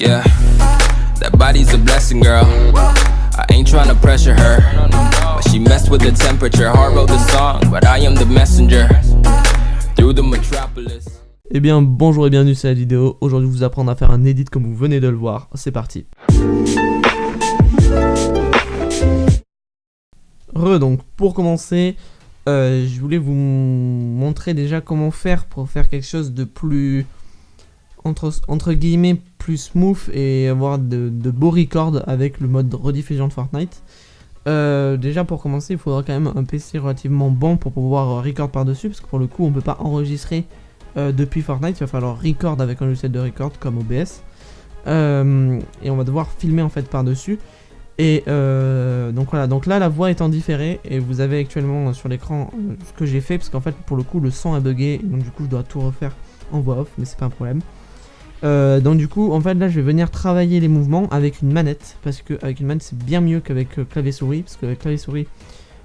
Yeah, that body's a blessing, girl. I ain't tryna pressure her, but she messed with the temperature. Heart wrote the song, but I am the messenger through the metropolis. Eh bien bonjour et bienvenue sur la vidéo. Aujourd'hui je vous apprendre à faire un edit comme vous venez de le voir. C'est parti. Donc pour commencer, je voulais vous montrer déjà comment faire pour faire quelque chose de plus entre guillemets plus smooth et avoir de beaux records avec le mode rediffusion de Fortnite. Déjà pour commencer il faudra quand même un PC relativement bon pour pouvoir record par dessus, parce que pour le coup on peut pas enregistrer depuis Fortnite, il va falloir record avec un logiciel de record comme OBS, et on va devoir filmer en fait par dessus. Et donc voilà, donc là la voix est en différé et vous avez actuellement sur l'écran ce que j'ai fait, parce qu'en fait pour le coup le son a bugué, donc du coup je dois tout refaire en voix off, mais c'est pas un problème. Donc du coup en fait là je vais venir travailler les mouvements avec une manette, parce qu'avec une manette c'est bien mieux qu'avec clavier souris, parce qu'avec clavier souris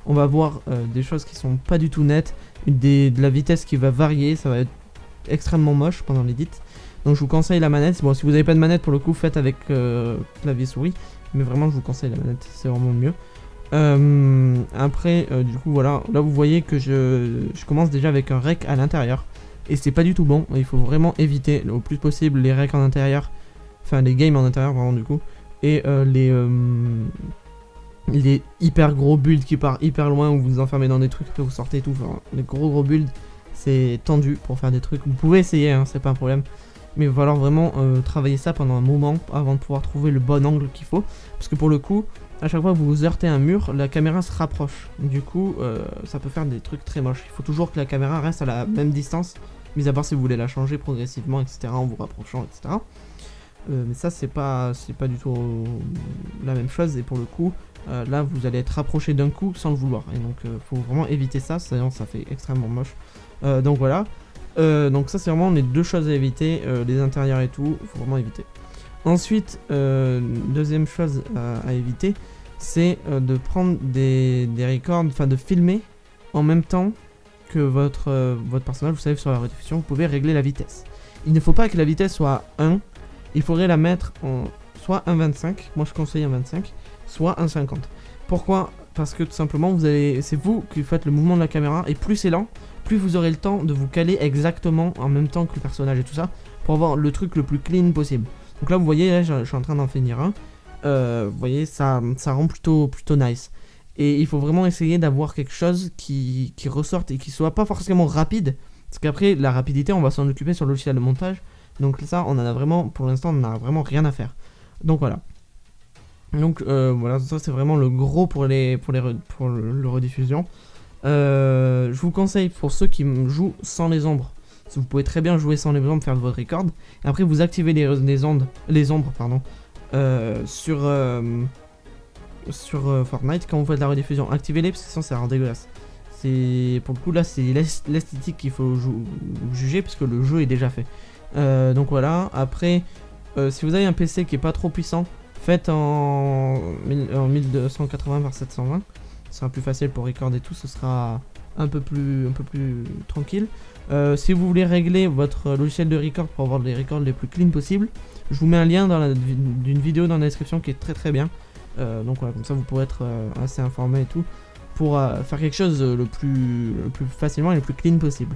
on va voir des choses qui sont pas du tout nettes, de la vitesse qui va varier, ça va être extrêmement moche pendant l'édit. Donc je vous conseille la manette. Bon, si vous n'avez pas de manette pour le coup faites avec clavier souris, mais vraiment je vous conseille la manette, c'est vraiment mieux. Après du coup voilà, là vous voyez que je commence déjà avec un rec à l'intérieur et c'est pas du tout bon. Il faut vraiment éviter au plus possible les recs en intérieur, enfin les games en intérieur vraiment du coup, et les hyper gros builds qui partent hyper loin où vous vous enfermez dans des trucs, après vous sortez et tout. Enfin, les gros builds c'est tendu pour faire des trucs. Vous pouvez essayer, hein, c'est pas un problème, mais il va falloir vraiment travailler ça pendant un moment avant de pouvoir trouver le bon angle qu'il faut, parce que pour le coup à chaque fois que vous vous heurtez à un mur, la caméra se rapproche, du coup ça peut faire des trucs très moches. Il faut toujours que la caméra reste à la même distance, mis à part si vous voulez la changer progressivement, etc., en vous rapprochant, etc. Mais ça c'est pas du tout la même chose, et pour le coup là vous allez être rapproché d'un coup sans le vouloir, et donc faut vraiment éviter ça, sinon ça fait extrêmement moche. Donc voilà, donc ça c'est vraiment les deux choses à éviter, les intérieurs et tout, faut vraiment éviter. Ensuite, deuxième chose à éviter, c'est de prendre des records, enfin de filmer en même temps que votre personnage. Vous savez, sur la rediffusion, vous pouvez régler la vitesse. Il ne faut pas que la vitesse soit 1, il faudrait la mettre en soit 1.25, moi je conseille 1.25, soit 1.50. Pourquoi ? Parce que tout simplement, c'est vous qui faites le mouvement de la caméra, et plus c'est lent, plus vous aurez le temps de vous caler exactement en même temps que le personnage et tout ça, pour avoir le truc le plus clean possible. Donc là vous voyez, là je suis en train d'en finir un, vous voyez ça rend plutôt nice. Et il faut vraiment essayer d'avoir quelque chose qui ressorte et qui soit pas forcément rapide, parce qu'après la rapidité on va s'en occuper sur le logiciel de montage, donc ça on en a vraiment, pour l'instant on en a vraiment rien à faire. Donc voilà. Donc voilà, ça c'est vraiment le gros pour le rediffusion. Je vous conseille pour ceux qui jouent sans les ombres, vous pouvez très bien jouer sans les ombres, faire votre record, et après vous activez les ombres sur Fortnite quand vous faites la rediffusion. Activez-les parce que sinon ça rend dégueulasse. C'est pour le coup là c'est l'esthétique qu'il faut juger, parce que le jeu est déjà fait. Donc voilà. Après si vous avez un PC qui est pas trop puissant, faites en 1280 par 720, ce sera plus facile pour recorder tout, ce sera un peu plus tranquille. Si vous voulez régler votre logiciel de record pour avoir les records les plus clean possible, je vous mets un lien d'une vidéo dans la description qui est très bien. Donc voilà, comme ça vous pourrez être assez informé et tout, pour faire quelque chose le plus facilement et le plus clean possible.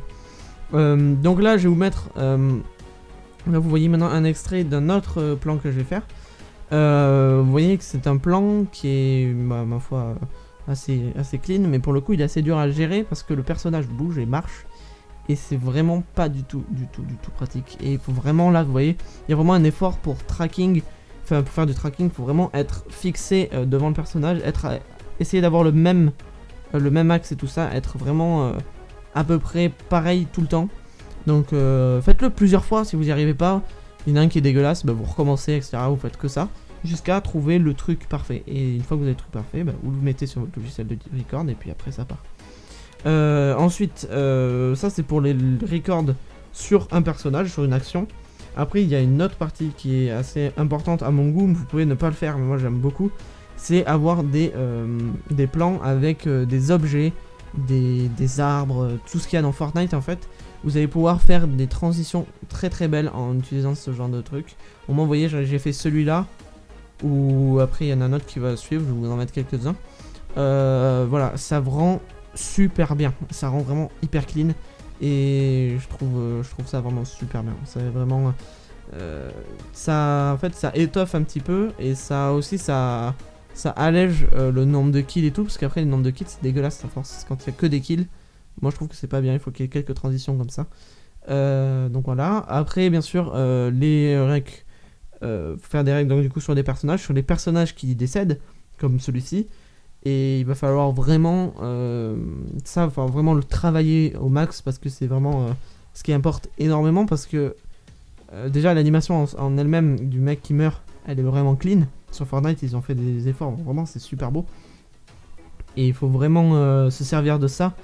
Donc là je vais vous mettre, là vous voyez maintenant un extrait d'un autre plan que je vais faire. Vous voyez que c'est un plan qui est ma foi assez clean, mais pour le coup il est assez dur à gérer parce que le personnage bouge et marche, et c'est vraiment pas du tout pratique. Et il faut vraiment, là vous voyez, il y a vraiment un effort pour tracking, enfin pour faire du tracking, il faut vraiment être fixé devant le personnage, essayer d'avoir le même axe et tout ça, être vraiment à peu près pareil tout le temps. Donc faites-le plusieurs fois. Si vous n'y arrivez pas, il y en a un qui est dégueulasse, bah, vous recommencez, etc. Vous faites que ça jusqu'à trouver le truc parfait, et une fois que vous avez le truc parfait, bah, vous le mettez sur votre logiciel de record, et puis après ça part. Ensuite ça c'est pour les records sur un personnage, sur une action. Après il y a une autre partie qui est assez importante à mon goût, vous pouvez ne pas le faire mais moi j'aime beaucoup, c'est avoir des plans avec des objets, des arbres, tout ce qu'il y a dans Fortnite en fait, vous allez pouvoir faire des transitions très très belles en utilisant ce genre de truc. Au moins vous voyez j'ai fait celui-là, ou après il y en a un autre qui va suivre, je vais vous en mettre quelques-uns. Voilà, ça rend super bien, ça rend vraiment hyper clean. Et je trouve ça vraiment super bien. C'est vraiment ça, en fait ça étoffe un petit peu. Et ça aussi ça allège le nombre de kills et tout. Parce qu'après le nombre de kills c'est dégueulasse à force. Quand il y a que des kills, moi je trouve que c'est pas bien. Il faut qu'il y ait quelques transitions comme ça. Donc voilà. Après bien sûr les règles, faire des règles donc du coup sur les personnages qui décèdent, comme celui-ci. Et il va falloir vraiment vraiment le travailler au max, parce que c'est vraiment ce qui importe énormément. Parce que déjà l'animation en elle-même du mec qui meurt, elle est vraiment clean. Sur Fortnite ils ont fait des efforts, vraiment c'est super beau. Et il faut vraiment se servir de ça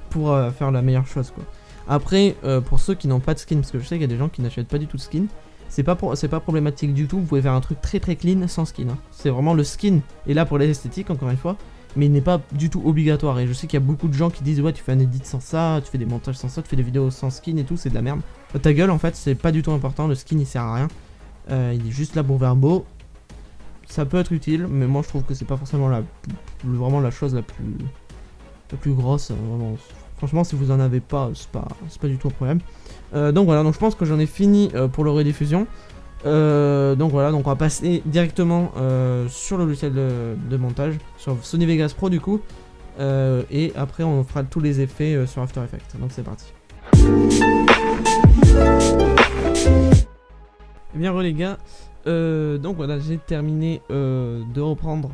pour faire la meilleure chose quoi. Après pour ceux qui n'ont pas de skin, parce que je sais qu'il y a des gens qui n'achètent pas du tout de skin, c'est pas problématique du tout, vous pouvez faire un truc très très clean sans skin hein. C'est vraiment le skin est là pour l'esthétique encore une fois, mais il n'est pas du tout obligatoire. Et je sais qu'il y a beaucoup de gens qui disent ouais tu fais un edit sans ça, tu fais des montages sans ça, tu fais des vidéos sans skin et tout, c'est de la merde. Ta gueule en fait c'est pas du tout important, le skin il sert à rien, il est juste là pour faire beau. Ça peut être utile, mais moi je trouve que c'est pas forcément vraiment la chose la plus grosse, vraiment. Franchement si vous en avez pas, c'est pas du tout un problème. Donc voilà, donc je pense que j'en ai fini pour le rediffusion. Donc voilà, donc on va passer directement sur le logiciel de montage, sur Sony Vegas Pro du coup, et après on fera tous les effets sur After Effects. Donc c'est parti. Et bien les gars, donc voilà, j'ai terminé de reprendre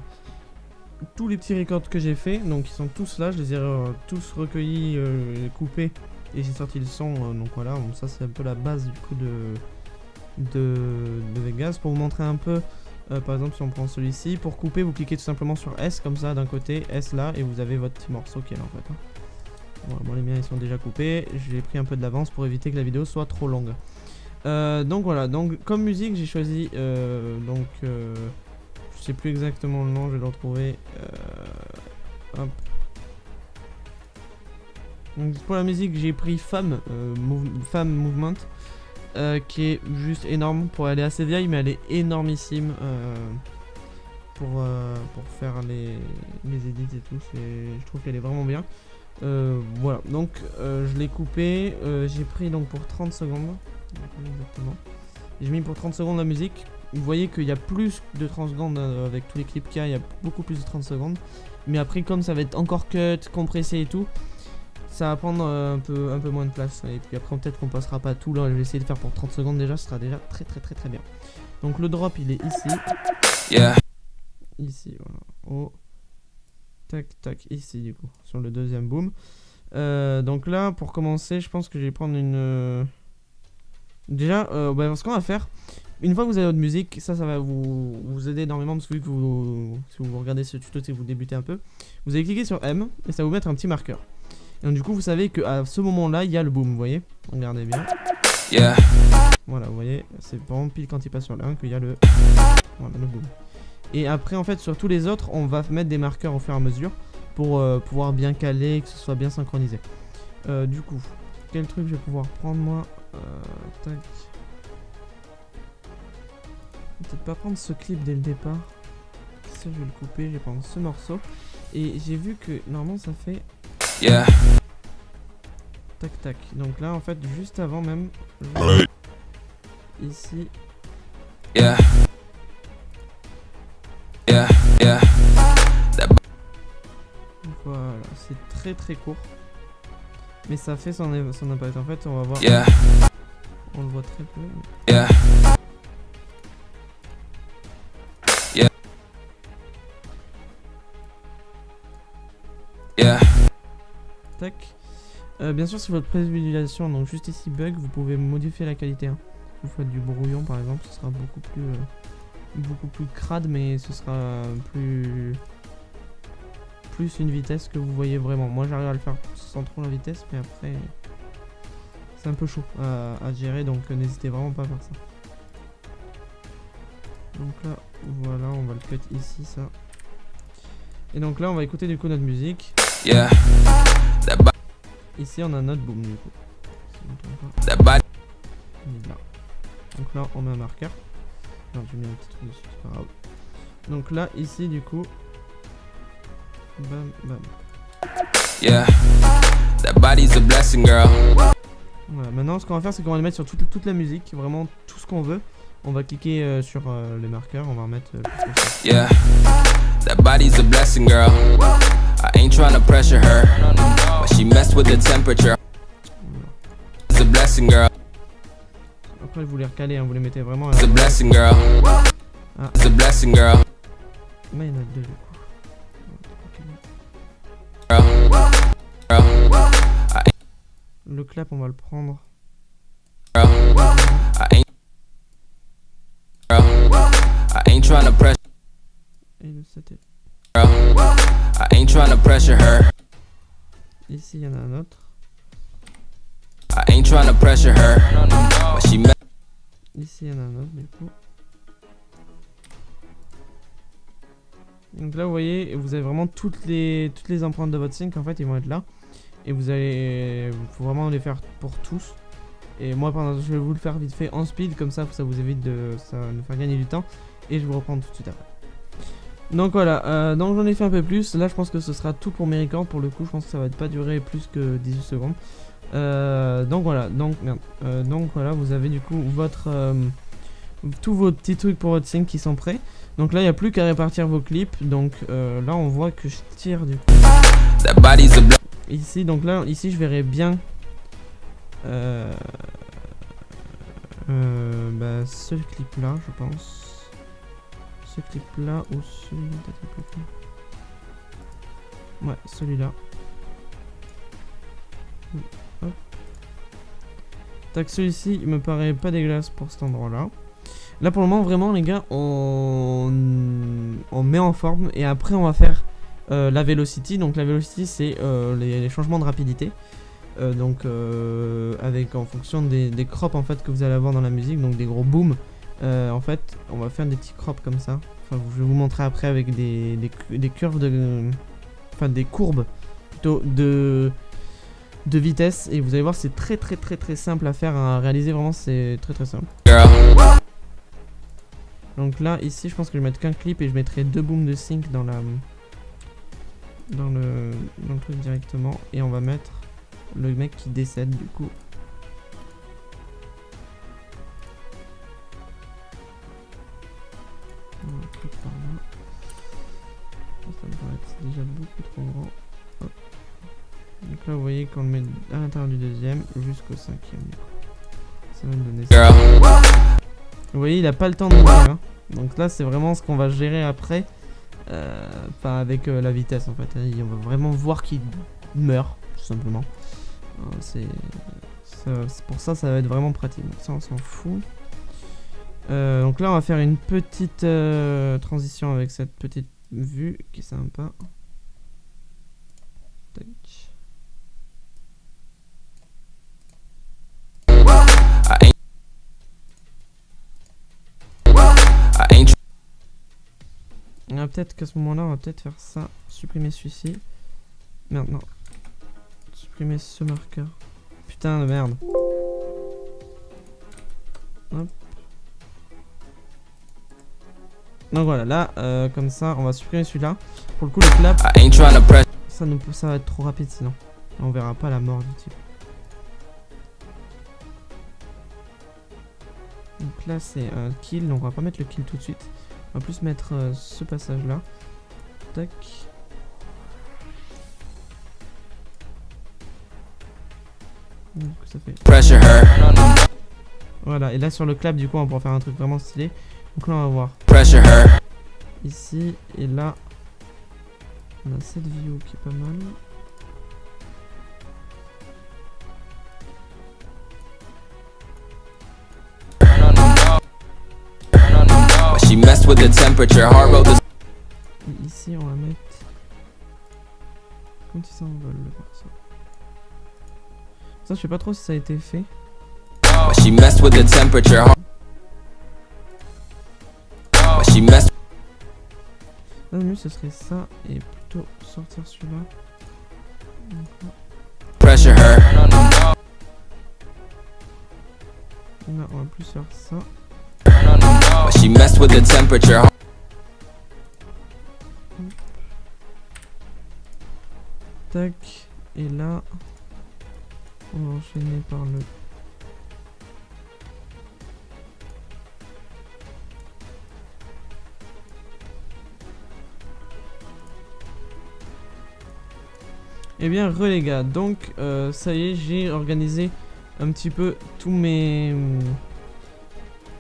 tous les petits records que j'ai fait. Donc ils sont tous là, je les ai tous recueillis, coupés, et j'ai sorti le son. Donc voilà, donc ça c'est un peu la base du coup de Vegas. Pour vous montrer un peu, par exemple si on prend celui-ci, pour couper vous cliquez tout simplement sur S comme ça d'un côté, S là, et vous avez votre petit morceau qui est là en fait hein. Voilà, bon les miens ils sont déjà coupés, j'ai pris un peu de l'avance pour éviter que la vidéo soit trop longue. Donc voilà, donc comme musique j'ai choisi je sais plus exactement le nom, je vais le retrouver. Hop. Donc pour la musique j'ai pris Femme Movement, qui est juste énorme. Pour elle est assez vieille mais elle est énormissime pour faire les edits et tout. Je trouve qu'elle est vraiment bien. Voilà, donc je l'ai coupé, j'ai pris donc pour 30 secondes. Exactement. J'ai mis pour 30 secondes la musique. Vous voyez qu'il y a plus de 30 secondes avec tous les clips qu'il y a, il y a beaucoup plus de 30 secondes. Mais après comme ça va être encore cut, compressé et tout, ça va prendre un peu moins de place. Et puis après peut-être qu'on passera pas tout là, je vais essayer de faire pour 30 secondes déjà, ce sera déjà très bien. Donc le drop il est ici. Yeah. Ici voilà. Oh. Tac tac, ici du coup, sur le deuxième boom. Donc là pour commencer je pense que je vais prendre une... Déjà, ce qu'on va faire, une fois que vous avez votre musique, ça va vous aider énormément, parce que vu que si vous regardez ce tuto, si vous débutez un peu, vous allez cliquer sur M et ça va vous mettre un petit marqueur. Et donc du coup vous savez qu'à ce moment là il y a le boom, vous voyez, regardez bien. Yeah. Voilà, vous voyez, c'est vraiment pile quand il passe sur le 1 qu'il y a le boom. Et après en fait sur tous les autres on va mettre des marqueurs au fur et à mesure pour pouvoir bien caler, que ce soit bien synchronisé. Du coup, quel truc je vais pouvoir prendre moi? Tac. Peut-être pas prendre ce clip dès le départ. Ça je vais le couper, je vais prendre ce morceau. Et j'ai vu que normalement ça fait... Yeah. Tac tac. Donc là en fait juste avant même... Ici. Yeah. Yeah. Yeah. Voilà, c'est très court. Mais ça fait son impact. En fait on va voir... Yeah. On le voit très peu. Yeah. Yeah. Yeah. Tac. Bien sûr si votre prévisualisation, donc juste ici bug, vous pouvez modifier la qualité hein. Si vous faites du brouillon par exemple, ce sera beaucoup plus crade, mais ce sera plus une vitesse que vous voyez vraiment. Moi j'arrive à le faire sans trop la vitesse, mais après c'est un peu chaud à gérer, donc n'hésitez vraiment pas à faire ça. Donc là voilà, on va le cut ici ça. Et donc là on va écouter du coup notre musique. Yeah. Ici on a notre boom du coup. je me trompe pas. That body. Il est là. Donc là, on met un marqueur. Non, j'ai mis un petit truc dessus, c'est pas grave. Donc là, ici, du coup. Bam, bam. Yeah. That body's a blessing, girl. Voilà, maintenant, ce qu'on va faire, c'est qu'on va le mettre sur toute la musique. Vraiment, tout ce qu'on veut. On va cliquer sur les marqueurs. On va remettre. Yeah. That body's a blessing, girl. I ain't trying to pressure her, but she messed with the temperature. It's a blessing, girl. Après, vous les recalez, hein, vous les mettez vraiment. It's a blessing, girl. Ah. It's a blessing, girl. Mais il y en a deux, du coup. Le clap, on va le prendre. I ain't trying to pressure. Et le 7 est... I ain't trying to pressure her. Ici, il y en a un autre. I ain't trying to pressure her, but she met. Ici, il y en a un autre, du coup. Donc là, vous voyez, vous avez vraiment toutes les empreintes de votre sync, en fait, ils vont être là. Et vous allez... faut vraiment les faire pour tous. Et moi, je vais vous le faire vite fait en speed, comme ça vous évite de nous faire gagner du temps. Et je vous reprends tout de suite après. Donc voilà, donc j'en ai fait un peu plus. Là, je pense que ce sera tout pour mes records. Pour le coup, je pense que ça va pas durer plus que 18 secondes. Donc voilà, donc voilà, vous avez du coup tous vos petits trucs pour votre sync qui sont prêts. Donc là, il n'y a plus qu'à répartir vos clips. Donc là, on voit que je tire du coup. Ici, donc là, ici, je verrai bien ce clip là, je pense. Ce clip là ou celui-là, peut-être un peu plus. Ouais, celui-là. Hop. Tac, celui-ci, il me paraît pas dégueulasse pour cet endroit là. Là pour le moment, vraiment les gars, on met en forme et après on va faire la velocity. Donc la velocity, c'est les changements de rapidité. Avec en fonction des crops en fait que vous allez avoir dans la musique, donc des gros booms. En fait, on va faire des petits crops comme ça. Enfin, je vais vous montrer après avec des curves des courbes plutôt de vitesse. Et vous allez voir, c'est très simple à faire, à réaliser. Vraiment, c'est très simple. Donc là, ici, je pense que je vais mettre qu'un clip et je mettrai 2 booms de sync dans le truc directement. Et on va mettre le mec qui décède du coup. Un truc par là. Ça me paraît déjà beaucoup trop grand. Hop. Donc là vous voyez qu'on le met à l'intérieur du deuxième jusqu'au 5e du coup. Ça va me donner ça. Vous voyez, il a pas le temps de mourir, hein. Donc là c'est vraiment ce qu'on va gérer après. Enfin avec la vitesse en fait. On va vraiment voir qu'il meurt tout simplement. C'est pour ça va être vraiment pratique. Donc ça on s'en fout. Donc là on va faire une petite transition avec cette petite vue qui est sympa. Tac. Peut-être qu'à ce moment-là on va peut-être faire ça. Supprimer celui-ci. Merde, non. Supprimer ce marqueur. Putain de merde. Hop. Donc voilà, là, comme ça, on va supprimer celui-là. Pour le coup, le clap, ça va être trop rapide sinon. On verra pas la mort du type. Donc là, c'est un kill, donc on va pas mettre le kill tout de suite. On va plus mettre ce passage-là. Tac. Donc ça fait... Voilà, et là sur le clap, du coup, on va pouvoir faire un truc vraiment stylé. Donc là, on va voir. Ici, et là, on a cette view qui est pas mal. She messed with the temperature, hard road. Et ici, on va mettre... Quand il s'envole, le perso. Ça, je sais pas trop si ça a été fait. She messed with the temperature. She messed. Le mieux, ce serait ça et plutôt sortir celui-là. Pressure her. plus faire ça. But she messed with the temperature. Tac. Et là, on va enchaîner par le... Eh bien, les gars, donc ça y est, j'ai organisé un petit peu tous mes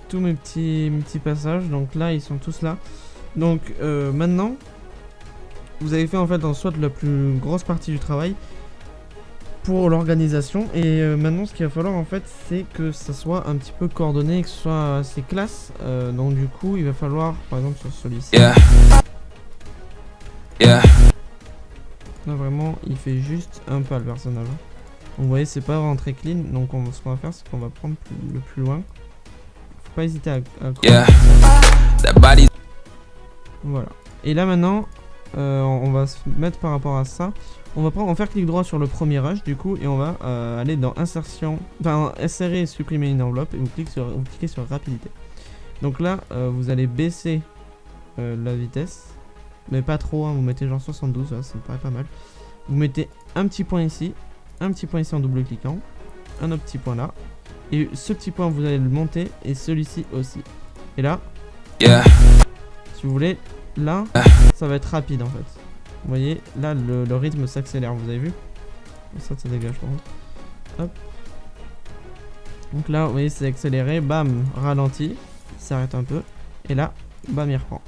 petits passages. Donc là, ils sont tous là. Donc maintenant, vous avez fait en fait en soit la plus grosse partie du travail pour l'organisation. Et maintenant, ce qu'il va falloir en fait, c'est que ça soit un petit peu coordonné, que ce soit assez classe. Donc du coup, il va falloir, par exemple sur celui-ci. Yeah. Là vraiment il fait juste un pas le personnage. Donc vous voyez c'est pas vraiment très clean. Donc ce qu'on va faire c'est qu'on va prendre le plus loin. Faut pas hésiter à voilà. Et là maintenant on va se mettre par rapport à ça. On va faire clic droit sur le premier rush du coup. Et on va aller dans insertion. Enfin insérer et supprimer une enveloppe. Et vous cliquez sur rapidité. Donc là vous allez baisser la vitesse. Mais pas trop, hein, vous mettez genre 72, là, ça me paraît pas mal. Vous mettez un petit point ici en double cliquant, un autre petit point là. Et ce petit point vous allez le monter et celui-ci aussi. Et là, si vous voulez, là, ça va être rapide en fait. Vous voyez, là le rythme s'accélère, vous avez vu? Ça dégage par contre. Hop. Donc là, vous voyez, c'est accéléré, bam, ralenti, il s'arrête un peu. Et là, bam, il reprend.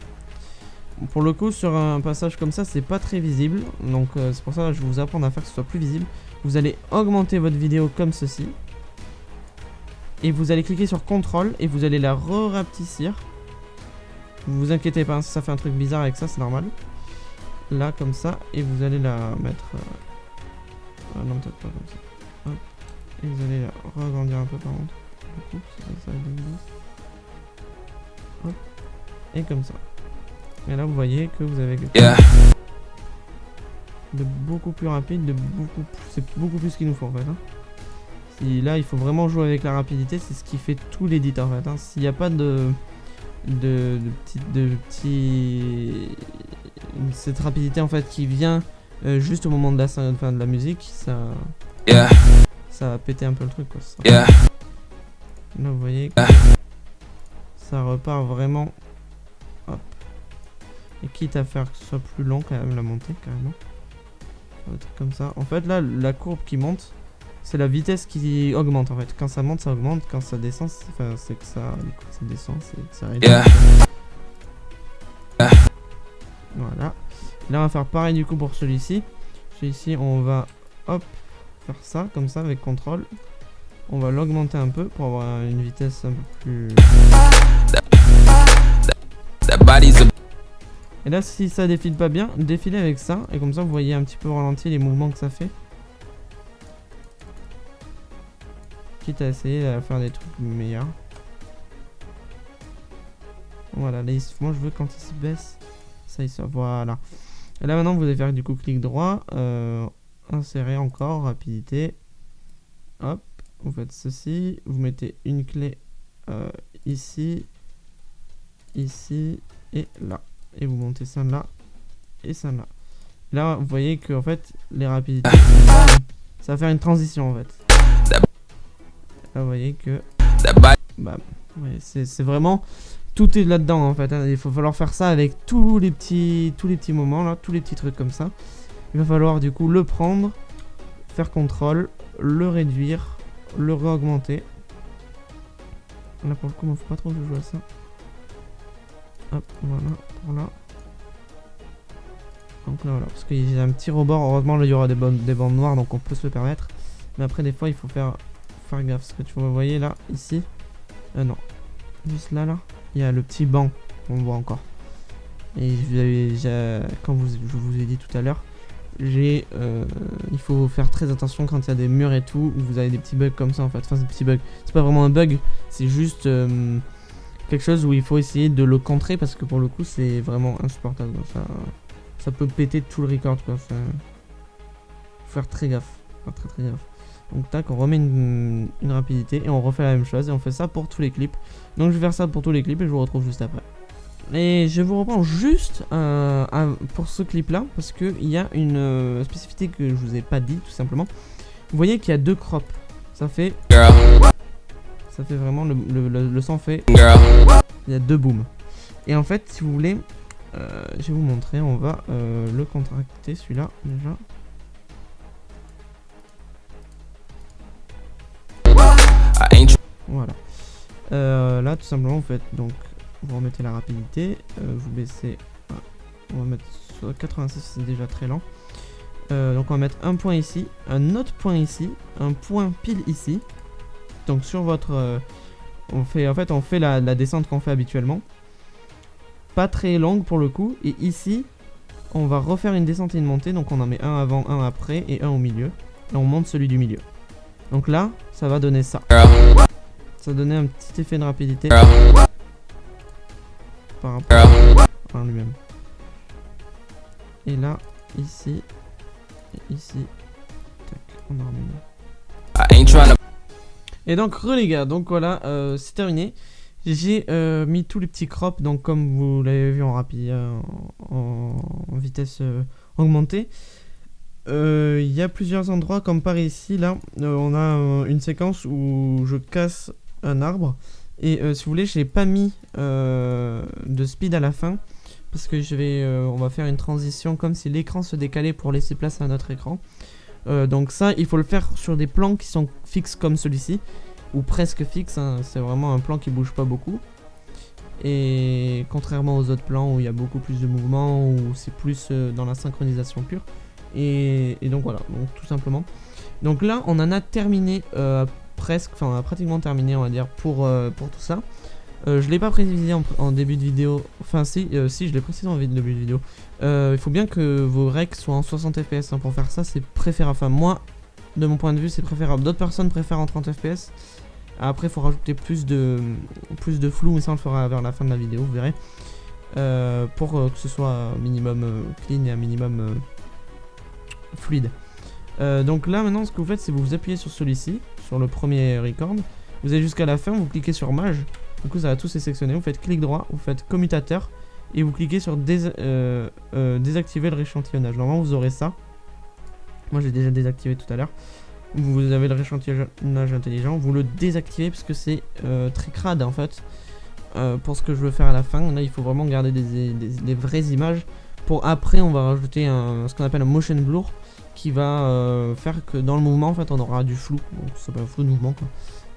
Pour le coup, sur un passage comme ça, c'est pas très visible. Donc c'est pour ça que je vais vous apprendre à faire que ce soit plus visible. Vous allez augmenter votre vidéo comme ceci. Et vous allez cliquer sur CTRL et vous allez la rapetissir. Vous inquiétez pas, si ça fait un truc bizarre avec ça, c'est normal. Là, comme ça. Et vous allez la mettre... non, peut-être pas comme ça. Hop. Et vous allez la regrandir un peu par contre. Du coup, ça va être hop. Et comme ça. Et là vous voyez que vous avez quelque chose de beaucoup plus rapide, c'est beaucoup plus ce qu'il nous faut en fait. Hein. Là il faut vraiment jouer avec la rapidité, c'est ce qui fait tout l'édit en fait. Hein. S'il n'y a pas cette rapidité en fait qui vient juste au moment de la musique, ça va péter un peu le truc quoi. Là vous voyez que ça repart vraiment. Et quitte à faire que ce soit plus long quand même la montée carrément. Un truc comme ça. En fait là la courbe qui monte, c'est la vitesse qui augmente en fait. Quand ça monte ça augmente, quand ça descend c'est que ça descend, c'est que ça réduit. Voilà. Là on va faire pareil du coup pour celui-ci. Celui-ci on va hop faire ça comme ça avec CTRL. On va l'augmenter un peu pour avoir une vitesse un peu plus. Et là si ça défile pas bien, défilez avec ça. Et comme ça vous voyez un petit peu au ralenti les mouvements que ça fait. Quitte à essayer de faire des trucs meilleurs. Voilà, là moi je veux quand il se baisse, ça il sort, voilà. Et là maintenant vous allez faire du coup clic droit, insérer encore, rapidité. Hop, vous faites ceci, vous mettez une clé ici, ici et là. Et vous montez ça là et ça là. Là vous voyez que en fait les rapidités ça va faire une transition en fait. Là vous voyez que bam. Ouais, c'est vraiment tout est là dedans en fait hein. Il va falloir faire ça avec tous les petits moments là, tous les petits trucs comme ça. Il va falloir du coup le prendre, faire CTRL, le réduire, le réaugmenter. Là pour le coup il ne faut pas trop que je joue à ça. Hop, voilà, pour là. Donc là voilà, parce qu'il y a un petit rebord, heureusement là il y aura des bandes noires donc on peut se le permettre. Mais après des fois il faut faire gaffe, parce que tu vois, vous voyez là, ici. Non, juste là, il y a le petit banc, on voit encore. Et comme je vous ai dit tout à l'heure, il faut faire très attention quand il y a des murs et tout, où vous avez des petits bugs comme ça en fait. Enfin, c'est des petits bugs, c'est pas vraiment un bug, c'est juste... quelque chose où il faut essayer de le contrer parce que pour le coup c'est vraiment insupportable. Ça peut péter tout le record quoi. Faut faire très gaffe. Enfin, très gaffe. Donc tac, on remet une rapidité et on refait la même chose et on fait ça pour tous les clips. Donc je vais faire ça pour tous les clips et je vous retrouve juste après. Et je vous reprends juste pour ce clip là parce qu'il y a une spécificité que je vous ai pas dit tout simplement. Vous voyez qu'il y a 2 crops. Ça fait vraiment le son fait. Il y a 2 booms. Et en fait si vous voulez, je vais vous montrer, on va le contracter celui-là déjà. Voilà. Là tout simplement vous faites donc vous remettez la rapidité, vous baissez, on va mettre sur 86, c'est déjà très lent. Donc on va mettre un point ici, un autre point ici, un point pile ici. Donc sur votre, on fait la descente qu'on fait habituellement, pas très longue pour le coup. Et ici on va refaire une descente et une montée, donc on en met un avant, un après et un au milieu. Et on monte celui du milieu. Donc là ça va donner ça. Ça va donner un petit effet de rapidité par rapport à lui-même. Et là, ici, et ici, tac, on a remis. Et donc, les gars, donc voilà, c'est terminé. J'ai mis tous les petits crops, donc comme vous l'avez vu en rapide, en vitesse augmentée. Il y a plusieurs endroits, comme par ici, là, on a une séquence où je casse un arbre. Et si vous voulez, je n'ai pas mis de speed à la fin parce que on va faire une transition comme si l'écran se décalait pour laisser place à un autre écran. Donc ça, il faut le faire sur des plans qui sont fixes comme celui-ci ou presque fixes. Hein. C'est vraiment un plan qui bouge pas beaucoup. Et contrairement aux autres plans où il y a beaucoup plus de mouvements, où c'est plus dans la synchronisation pure. Et donc voilà, donc tout simplement. Donc là, on en a terminé on a pratiquement terminé on va dire pour tout ça. Je l'ai pas précisé en début de vidéo, enfin si je l'ai précisé en début de vidéo. Il faut bien que vos recs soient en 60 fps, hein. Pour faire ça c'est préférable, enfin moi de mon point de vue c'est préférable, d'autres personnes préfèrent en 30 fps. Après il faut rajouter plus de flou, mais ça on le fera vers la fin de la vidéo, vous verrez, pour que ce soit un minimum clean et un minimum fluide. Donc là maintenant ce que vous faites c'est vous appuyez sur celui-ci, sur le premier record, vous allez jusqu'à la fin, vous cliquez sur Mage, du coup ça va tout sélectionner, vous faites clic droit, vous faites commutateur et vous cliquez sur désactiver le rééchantillonnage. Normalement vous aurez ça, moi j'ai déjà désactivé tout à l'heure. Vous avez le rééchantillonnage intelligent, vous le désactivez parce que c'est très crade en fait pour ce que je veux faire à la fin. Là il faut vraiment garder des vraies images. Pour après on va rajouter ce qu'on appelle un motion blur qui va faire que dans le mouvement en fait on aura du flou, donc c'est pas un flou de mouvement quoi.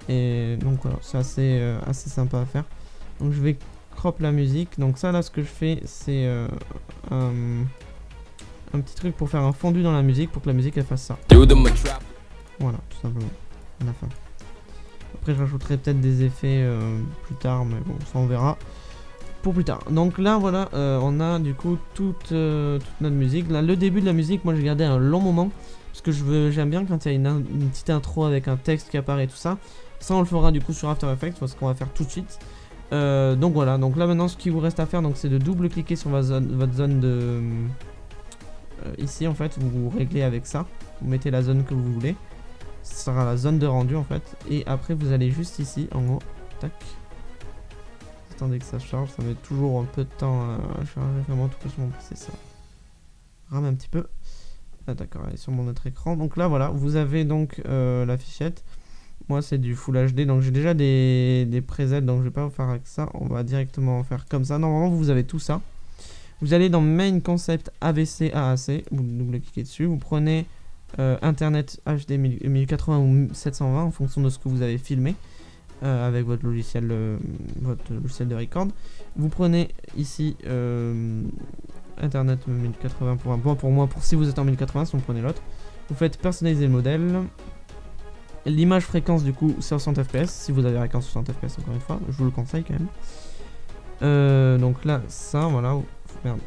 Et donc voilà, c'est assez sympa à faire. Donc je vais crop la musique. Donc ça là ce que je fais c'est un petit truc pour faire un fondu dans la musique pour que la musique elle fasse ça. Voilà, tout simplement à la fin. Après je rajouterai peut-être des effets plus tard, mais bon ça on verra pour plus tard. Donc là voilà, on a du coup toute notre musique. Là le début de la musique, moi j'ai gardé un long moment parce que j'aime bien quand il y a une petite intro avec un texte qui apparaît et tout ça. Ça on le fera du coup sur After Effects, parce qu'on va faire tout de suite. Donc voilà, donc là maintenant ce qui vous reste à faire donc c'est de double cliquer sur votre zone de ici en fait, vous réglez avec ça, vous mettez la zone que vous voulez. Ce sera la zone de rendu en fait, et après vous allez juste ici en haut, tac. Attendez que ça charge, ça met toujours un peu de temps à charger, vraiment tout sur mon PC ça rame un petit peu. Ah, d'accord, elle est sur mon autre écran. Donc là voilà, vous avez donc la fichette. Moi c'est du Full HD, donc j'ai déjà des presets, donc je vais pas vous faire avec ça, on va directement faire comme ça. Normalement vous avez tout ça. Vous allez dans Main Concept AVC AAC, vous double-cliquez dessus, vous prenez Internet HD 1080 ou 720 en fonction de ce que vous avez filmé avec votre logiciel de record. Vous prenez ici Internet 1080 pour un point pour moi, pour si vous êtes en 1080, si vous prenez l'autre. Vous faites personnaliser le modèle. L'image fréquence du coup c'est 60 fps, si vous avez fréquence 60 fps encore une fois, je vous le conseille quand même. Donc là ça voilà, merde,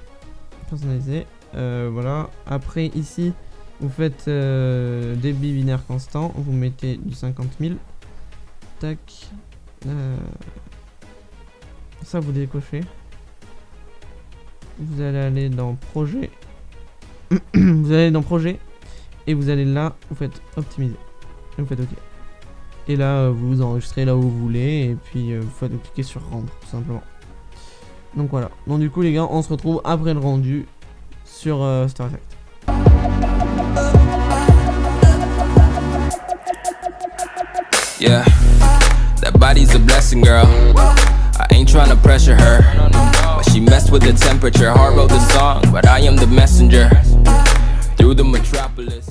personnaliser, voilà. Après ici vous faites débit binaire constant, vous mettez du 50 000, tac, ça vous décochez, vous allez aller dans projet, vous allez dans projet et vous allez là, vous faites optimiser. et vous faites OK. Et là vous vous enregistrez là où vous voulez et puis vous faites cliquer sur rendre tout simplement. Donc voilà, donc du coup les gars on se retrouve après le rendu sur After Effects. Yeah, that body's a blessing, girl. I ain't trying to pressure her, but she messed with the temperature. Heart wrote the song, but I am the messenger through the metropolis.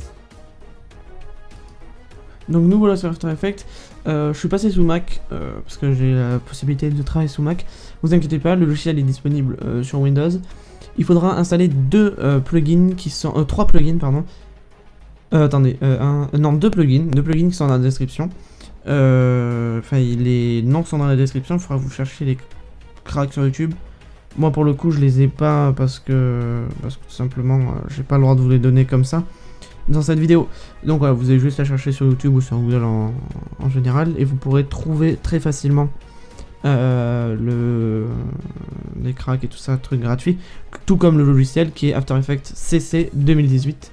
Donc nous voilà sur After Effects. Je suis passé sous Mac parce que j'ai la possibilité de travailler sous Mac. Vous inquiétez pas, le logiciel est disponible sur Windows. Il faudra installer deux plugins qui sont 3 plugins pardon. Deux plugins qui sont dans la description. Enfin les noms sont dans la description. Il faudra vous chercher les cracks sur YouTube. Moi pour le coup je les ai pas parce que tout simplement j'ai pas le droit de vous les donner comme ça dans cette vidéo. Donc voilà, vous avez juste à chercher sur YouTube ou sur Google en général et vous pourrez trouver très facilement les cracks et tout ça, trucs gratuits, tout comme le logiciel qui est After Effects CC 2018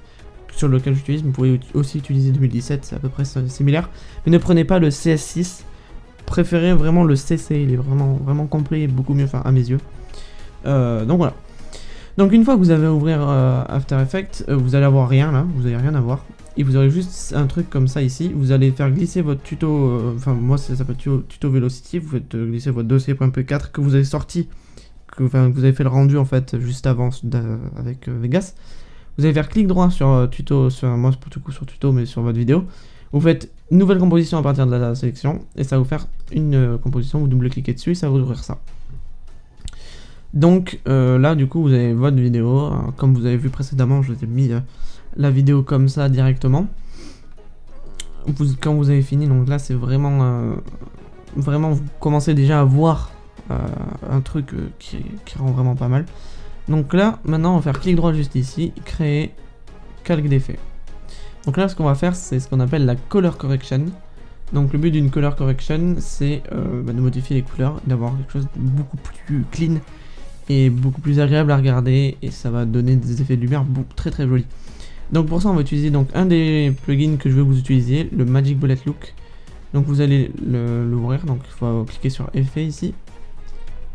sur lequel j'utilise. Vous pouvez aussi utiliser 2017, c'est à peu près similaire, mais ne prenez pas le CS6, préférez vraiment le CC, il est vraiment complet et beaucoup mieux, enfin à mes yeux. Donc voilà. Donc une fois que vous avez ouvert After Effects, vous allez avoir rien là, vous allez rien avoir. Et vous aurez juste un truc comme ça ici, vous allez faire glisser votre tuto, enfin moi ça s'appelle tuto Velocity, vous faites glisser votre dossier.mp4 que vous avez sorti, que vous avez fait le rendu en fait juste avant avec Vegas. Vous allez faire clic droit sur tuto, moi pour tout coup sur tuto mais sur votre vidéo. Vous faites nouvelle composition à partir de la sélection et ça va vous faire une composition, vous double-cliquez dessus et ça va vous ouvrir ça. Donc là du coup vous avez votre vidéo, comme vous avez vu précédemment je vous ai mis la vidéo comme ça directement. Quand vous avez fini, donc là c'est vraiment vous commencez déjà à voir un truc qui rend vraiment pas mal. Donc là maintenant on va faire clic droit juste ici, créer calque d'effet. Donc là ce qu'on va faire c'est ce qu'on appelle la color correction. Donc le but d'une color correction c'est de modifier les couleurs, d'avoir quelque chose de beaucoup plus clean et beaucoup plus agréable à regarder et ça va donner des effets de lumière très très jolis. Donc pour ça on va utiliser donc un des plugins que je veux que vous utilisiez, le Magic Bullet Look. Donc vous allez l'ouvrir, donc il faut cliquer sur effet ici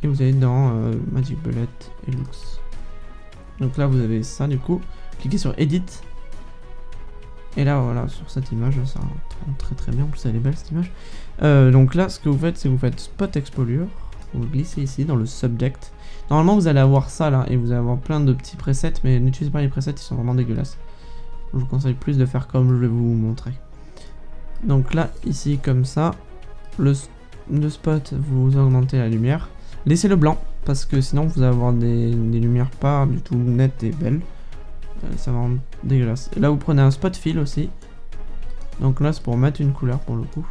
et vous allez dans Magic Bullet et Looks. Donc là vous avez ça du coup, cliquez sur Edit et là voilà sur cette image ça rend très bien, en plus elle est belle cette image. Donc là ce que vous faites c'est que vous faites Spot Exposure, vous glissez ici dans le Subject. Normalement vous allez avoir ça là et vous allez avoir plein de petits presets mais n'utilisez pas les presets, ils sont vraiment dégueulasses. Je vous conseille plus de faire comme je vais vous montrer. Donc là ici comme ça, le spot vous augmentez la lumière. Laissez le blanc parce que sinon vous allez avoir des lumières pas du tout nettes et belles. Ça va rendre dégueulasse. Et là vous prenez un spot fill aussi. Donc là c'est pour mettre une couleur pour le coup.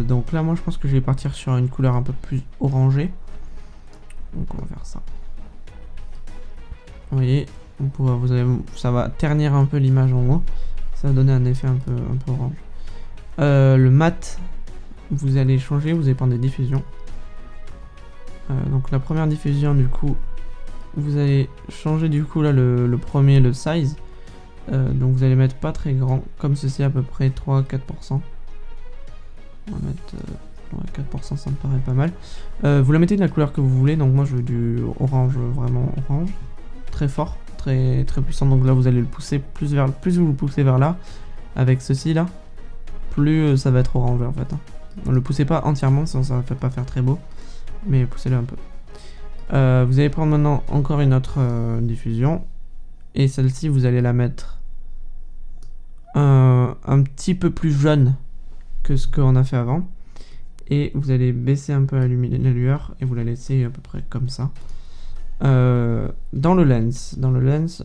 Donc là moi je pense que je vais partir sur une couleur un peu plus orangée. Donc on va faire ça. Vous voyez, ça va ternir un peu l'image en haut. Ça va donner un effet un peu orange. Le mat, vous allez changer, vous allez prendre des diffusions. Donc la première diffusion du coup, vous allez changer du coup là le premier, le size. Donc vous allez mettre pas très grand, comme ceci à peu près 3-4%. On va mettre 4%, ça me paraît pas mal. Vous la mettez de la couleur que vous voulez, donc moi je veux du orange, vraiment orange. Très fort, très puissant, donc là vous allez le pousser plus vous le poussez vers là, avec ceci là, plus ça va être orangé en fait. Ne le poussez pas entièrement, sinon ça va pas faire très beau, mais poussez-le un peu. Vous allez prendre maintenant encore une autre diffusion, et celle-ci vous allez la mettre un petit peu plus jaune que ce qu'on a fait avant, et vous allez baisser un peu la lueur, et vous la laissez à peu près comme ça. Dans le lens,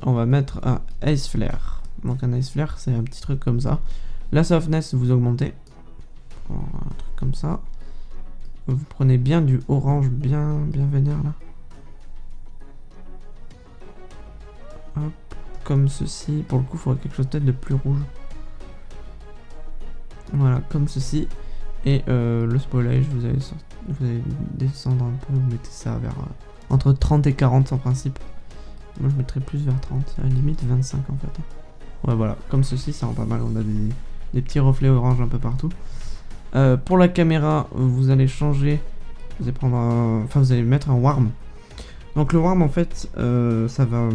on va mettre un Ice Flare. Donc un Ice Flare, c'est un petit truc comme ça. La softness, vous augmentez. Un truc comme ça. Vous prenez bien du orange, bien vénère là. Hop, comme ceci. Pour le coup, il faudrait quelque chose peut-être de plus rouge. Voilà, comme ceci. Et le spoilage, vous allez descendre un peu, vous mettez ça vers entre 30 et 40 en principe. Moi je mettrais plus vers 30, à la limite 25 en fait. Ouais, voilà, comme ceci, ça rend pas mal. On a des petits reflets orange un peu partout. Pour la caméra, vous allez changer. Vous allez prendre enfin, vous allez mettre un warm. Donc le warm, en fait, ça va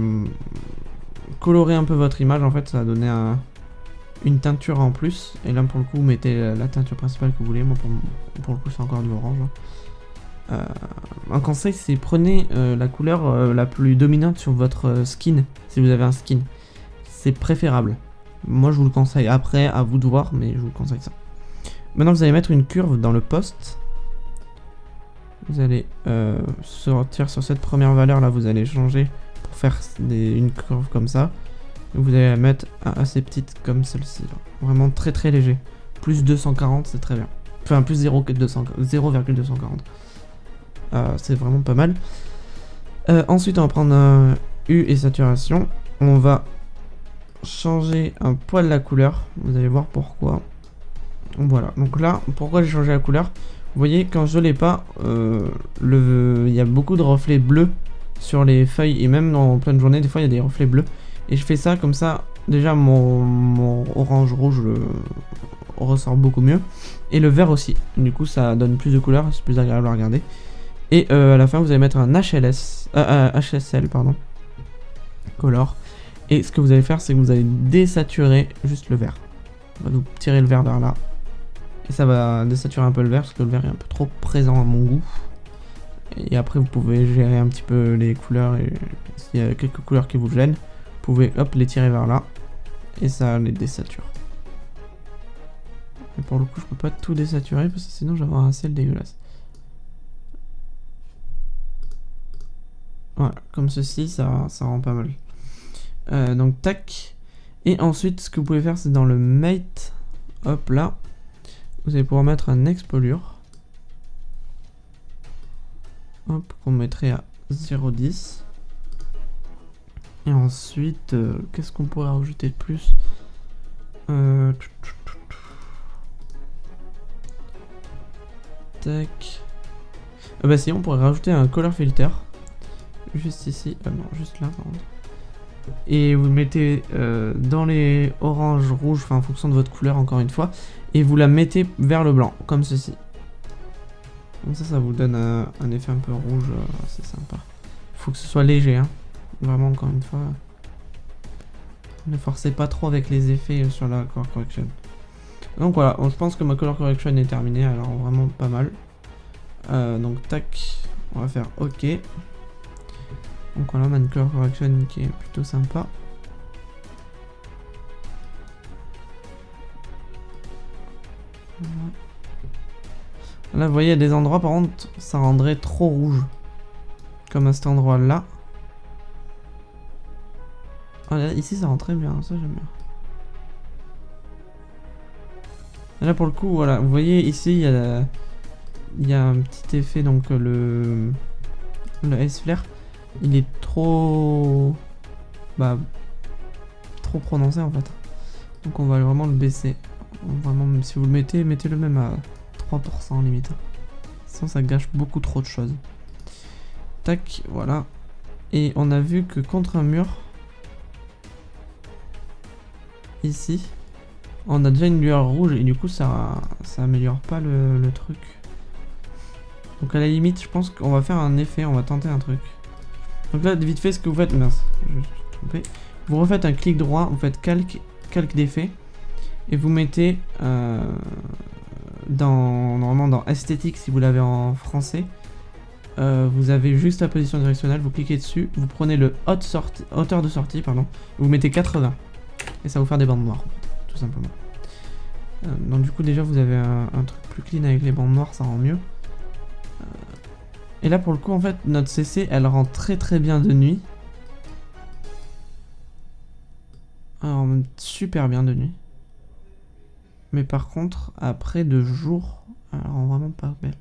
colorer un peu votre image. En fait, ça va donner une teinture en plus. Et là, pour le coup, vous mettez la teinture principale que vous voulez. Moi, pour le coup, c'est encore du orange. Un conseil, c'est prenez la couleur la plus dominante sur votre skin, si vous avez un skin. C'est préférable. Moi, je vous le conseille. Après, à vous de voir, mais je vous conseille ça. Maintenant, vous allez mettre une curve dans le poste. Vous allez sortir sur cette première valeur là, vous allez changer pour faire une curve comme ça. Vous allez la mettre assez petite comme celle-ci. Vraiment très très léger. Plus 240, c'est très bien. Enfin, plus 0,240. C'est vraiment pas mal. Ensuite, on va prendre U et saturation. On va changer un poil la couleur. Vous allez voir pourquoi. Voilà, donc là, pourquoi j'ai changé la couleur? Vous voyez, quand je l'ai pas, il y a beaucoup de reflets bleus sur les feuilles. Et même en pleine journée, des fois, il y a des reflets bleus. Et je fais ça, comme ça, déjà, mon orange-rouge ressort beaucoup mieux. Et le vert aussi. Du coup, ça donne plus de couleurs, c'est plus agréable à regarder. Et à la fin, vous allez mettre un HSL, pardon, color. Et ce que vous allez faire, c'est que vous allez désaturer juste le vert. On va nous tirer le vert vers là. Et ça va désaturer un peu le vert, parce que le vert est un peu trop présent à mon goût. Et après, vous pouvez gérer un petit peu les couleurs. Et s'il y a quelques couleurs qui vous gênent, vous pouvez hop, les tirer vers là. Et ça les désature. Et pour le coup, je peux pas tout désaturer, parce que sinon, je vais avoir un ciel dégueulasse. Voilà, comme ceci, ça rend pas mal. Donc tac. Et ensuite, ce que vous pouvez faire, c'est dans le mate, hop là, vous allez pouvoir mettre un expoliure. Hop, qu'on mettrait à 0,10. Et ensuite, qu'est-ce qu'on pourrait rajouter de plus? Tac. Bah si, on pourrait rajouter un color filter. Juste ici, non, juste là, par contre. Et vous le mettez dans les oranges, rouges, enfin en fonction de votre couleur encore une fois, et vous la mettez vers le blanc, comme ceci. Comme ça vous donne un effet un peu rouge, c'est sympa. Faut que ce soit léger, hein. Vraiment, encore une fois. Ne forcez pas trop avec les effets sur la color correction. Donc voilà, je pense que ma color correction est terminée, alors vraiment pas mal. Donc tac, on va faire OK. Donc voilà, on a une color correction qui est plutôt sympa. Voilà. Là, vous voyez, il y a des endroits, par contre, ça rendrait trop rouge. Comme à cet endroit-là. Ah, là, ici, ça rend très bien, ça j'aime bien. Et là, pour le coup, voilà, vous voyez, ici, il y a un petit effet, donc le S-Flare. Il est trop prononcé en fait. Donc on va vraiment le baisser. Vraiment, si vous le mettez, mettez-le même à 3% limite. Sinon ça gâche beaucoup trop de choses. Tac, voilà. Et on a vu que contre un mur, ici, on a déjà une lueur rouge et du coup ça améliore pas le truc. Donc à la limite, je pense qu'on va faire un effet, on va tenter un truc. Donc là, vite fait, ce que vous faites, mince, je me suis trompé. Vous refaites un clic droit, vous faites calque d'effet, et vous mettez normalement dans esthétique, si vous l'avez en français, vous avez juste la position directionnelle, vous cliquez dessus, vous prenez le hauteur de sortie, pardon, vous mettez 80, et ça va vous faire des bandes noires, en fait, tout simplement. Donc du coup, déjà, vous avez un truc plus clean avec les bandes noires, ça rend mieux. Et là, pour le coup, en fait, notre CC, elle rend très très bien de nuit. Alors, super bien de nuit. Mais par contre, après de jour, elle rend vraiment pas belle.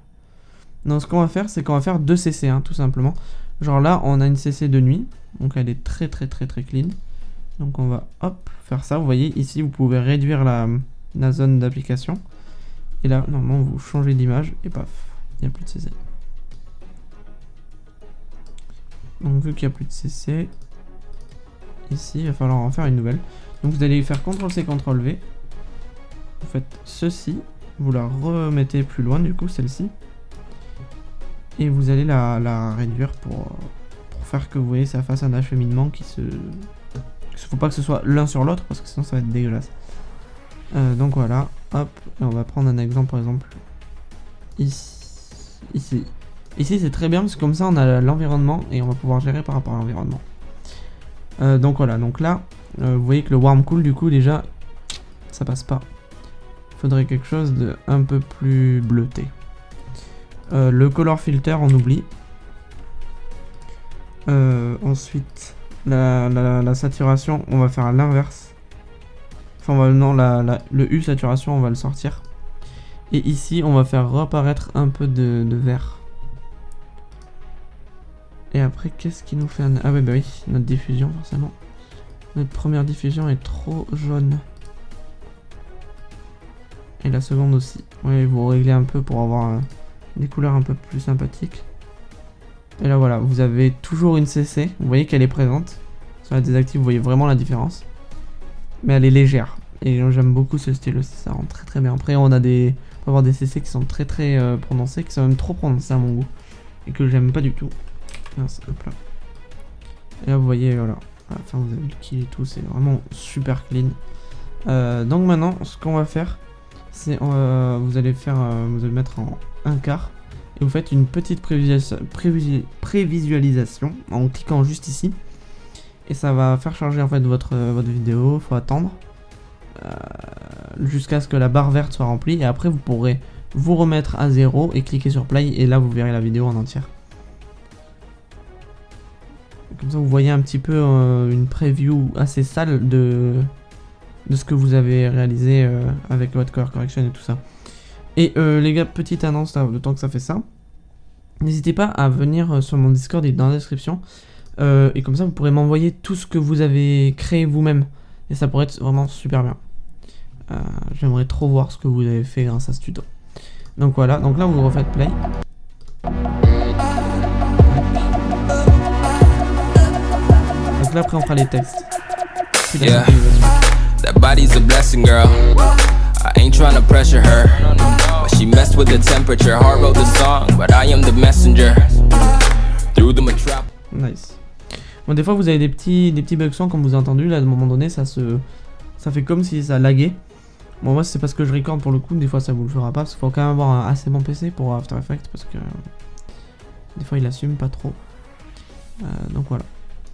Non, ce qu'on va faire, c'est qu'on va faire 2 CC, hein, tout simplement. Genre là, on a une CC de nuit. Donc elle est très très très très clean. Donc on va, hop, faire ça. Vous voyez, ici, vous pouvez réduire la zone d'application. Et là, normalement, vous changez d'image et paf, il n'y a plus de CC. Donc vu qu'il n'y a plus de CC, ici il va falloir en faire une nouvelle. Donc vous allez faire CTRL-C, CTRL-V. Vous faites ceci. Vous la remettez plus loin du coup, celle-ci. Et vous allez la réduire pour faire que vous voyez ça fasse un acheminement qui se... Faut pas que ce soit l'un sur l'autre parce que sinon ça va être dégueulasse. Donc voilà, hop, et on va prendre un exemple par exemple ici. Ici c'est très bien parce que comme ça on a l'environnement et on va pouvoir gérer par rapport à l'environnement. Donc voilà, donc là vous voyez que le warm cool du coup déjà ça passe pas. Il faudrait quelque chose de un peu plus bleuté. Le color filter on oublie. Ensuite la saturation on va faire à l'inverse. Enfin non, le U saturation on va le sortir. Et ici on va faire réapparaître un peu de vert. Et après qu'est-ce qui nous fait un... Ah ouais bah oui, notre diffusion forcément. Notre première diffusion est trop jaune. Et la seconde aussi. Oui, vous réglez un peu pour avoir des couleurs un peu plus sympathiques. Et là voilà, vous avez toujours une CC. Vous voyez qu'elle est présente. Sur la désactive, vous voyez vraiment la différence. Mais elle est légère. Et j'aime beaucoup ce style aussi, ça rend très très bien. Après on peut avoir des CC qui sont très prononcés, qui sont même trop prononcés à mon goût. Et que j'aime pas du tout. Mince, hop là. Et là vous voyez, voilà. À la fin vous avez le kill et tout, c'est vraiment super clean. Donc maintenant, ce qu'on va faire, c'est vous allez mettre en 1/4. Et vous faites une petite prévisualisation en cliquant juste ici. Et ça va faire charger en fait votre vidéo, faut attendre jusqu'à ce que la barre verte soit remplie et après vous pourrez vous remettre à 0 et cliquer sur play et là vous verrez la vidéo en entière. Comme ça vous voyez un petit peu une preview assez sale de ce que vous avez réalisé avec votre color correction et tout ça. Et les gars, petite annonce là, le temps que ça fait ça, n'hésitez pas à venir sur mon Discord, il est dans la description. Et comme ça vous pourrez m'envoyer tout ce que vous avez créé vous-même. Et ça pourrait être vraiment super bien. J'aimerais trop voir ce que vous avez fait grâce à ce tuto. Donc voilà, donc là vous refaites play. Donc là après on fera les textes. Yeah, that body's a blessing, girl. I ain't trying to pressure her, but she messed with the temperature. Heart wrote the song, but I am the messenger. Through the metropolis. Nice. Bon, des fois vous avez des petits bugs son comme vous avez entendu là, à un moment donné ça fait comme si ça laguait. Bon moi c'est parce que je record pour le coup, des fois ça vous le fera pas parce qu'il faut quand même avoir un assez bon PC pour After Effects parce que des fois il assume pas trop. Donc voilà.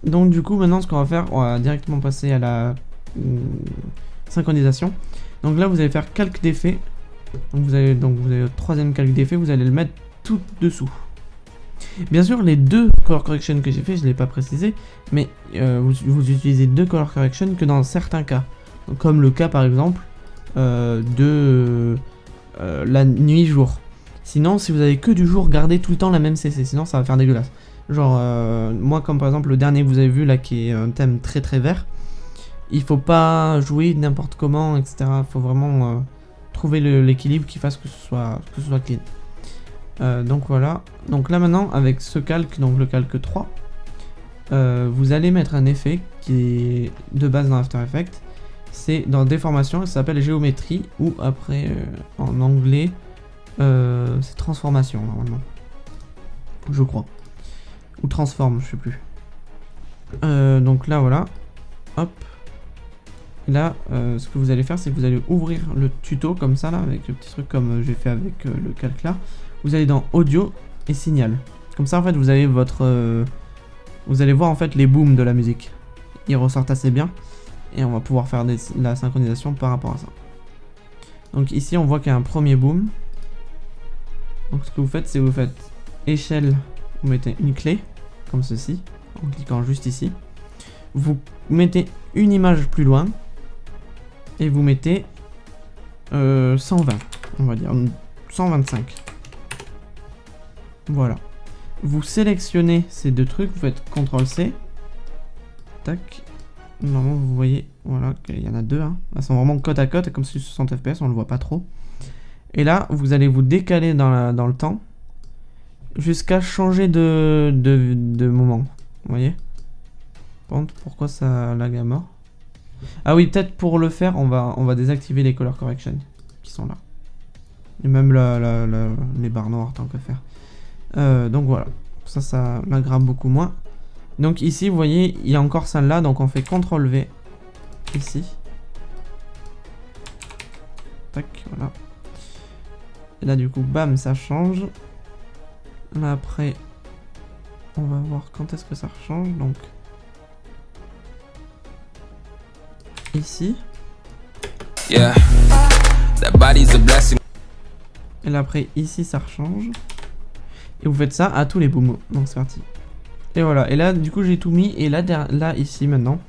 Donc du coup maintenant ce qu'on va faire, on va directement passer à la synchronisation. Donc là vous allez faire calque d'effet. Donc vous avez le troisième calque d'effet, vous allez le mettre tout dessous. Bien sûr, les deux color correction que j'ai fait, je ne l'ai pas précisé, mais vous utilisez deux color correction que dans certains cas. Donc, comme le cas par exemple de la nuit-jour. Sinon, si vous avez que du jour, gardez tout le temps la même CC, sinon ça va faire dégueulasse. Genre, moi comme par exemple le dernier que vous avez vu là qui est un thème très vert, il faut pas jouer n'importe comment, etc. Il faut vraiment trouver l'équilibre qui fasse que ce soit clean. Donc voilà, donc là maintenant avec ce calque, donc le calque 3, vous allez mettre un effet qui est de base dans After Effects, c'est dans déformation, ça s'appelle géométrie, ou après en anglais c'est transformation normalement, je crois, ou transforme, je sais plus. Donc là voilà, hop, là ce que vous allez faire c'est que vous allez ouvrir le tuto comme ça là, avec le petit truc comme j'ai fait avec le calque là. Vous allez dans audio et signal. Comme ça en fait vous avez vous allez voir en fait les booms de la musique. Ils ressortent assez bien. Et on va pouvoir faire la synchronisation par rapport à ça. Donc ici on voit qu'il y a un premier boom. Donc ce que vous faites c'est vous faites échelle, vous mettez une clé, comme ceci, en cliquant juste ici. Vous mettez une image plus loin. Et vous mettez 120, on va dire 125. Voilà. Vous sélectionnez ces deux trucs, vous faites CTRL-C. Tac. Normalement, vous voyez, voilà, qu'il y en a deux. Hein. Elles sont vraiment côte à côte, comme si 60 FPS, on le voit pas trop. Et là, vous allez vous décaler dans le temps jusqu'à changer de moment. Vous voyez? Par contre, pourquoi ça lag à mort? Ah oui, peut-être pour le faire, on va désactiver les color correction qui sont là. Et même les barres noires tant qu'à faire. Donc voilà, ça l'aggrave beaucoup moins. Donc ici, vous voyez, il y a encore celle-là, donc on fait CTRL V ici. Tac, voilà. Et là, du coup, bam, ça change. Là, après, on va voir quand est-ce que ça change. Donc, ici. Yeah, that body's a blessing. Et là, après, ici, ça rechange. Et vous faites ça à tous les booms. Donc, c'est parti. Et voilà. Et là, du coup, j'ai tout mis. Et là, là ici, maintenant,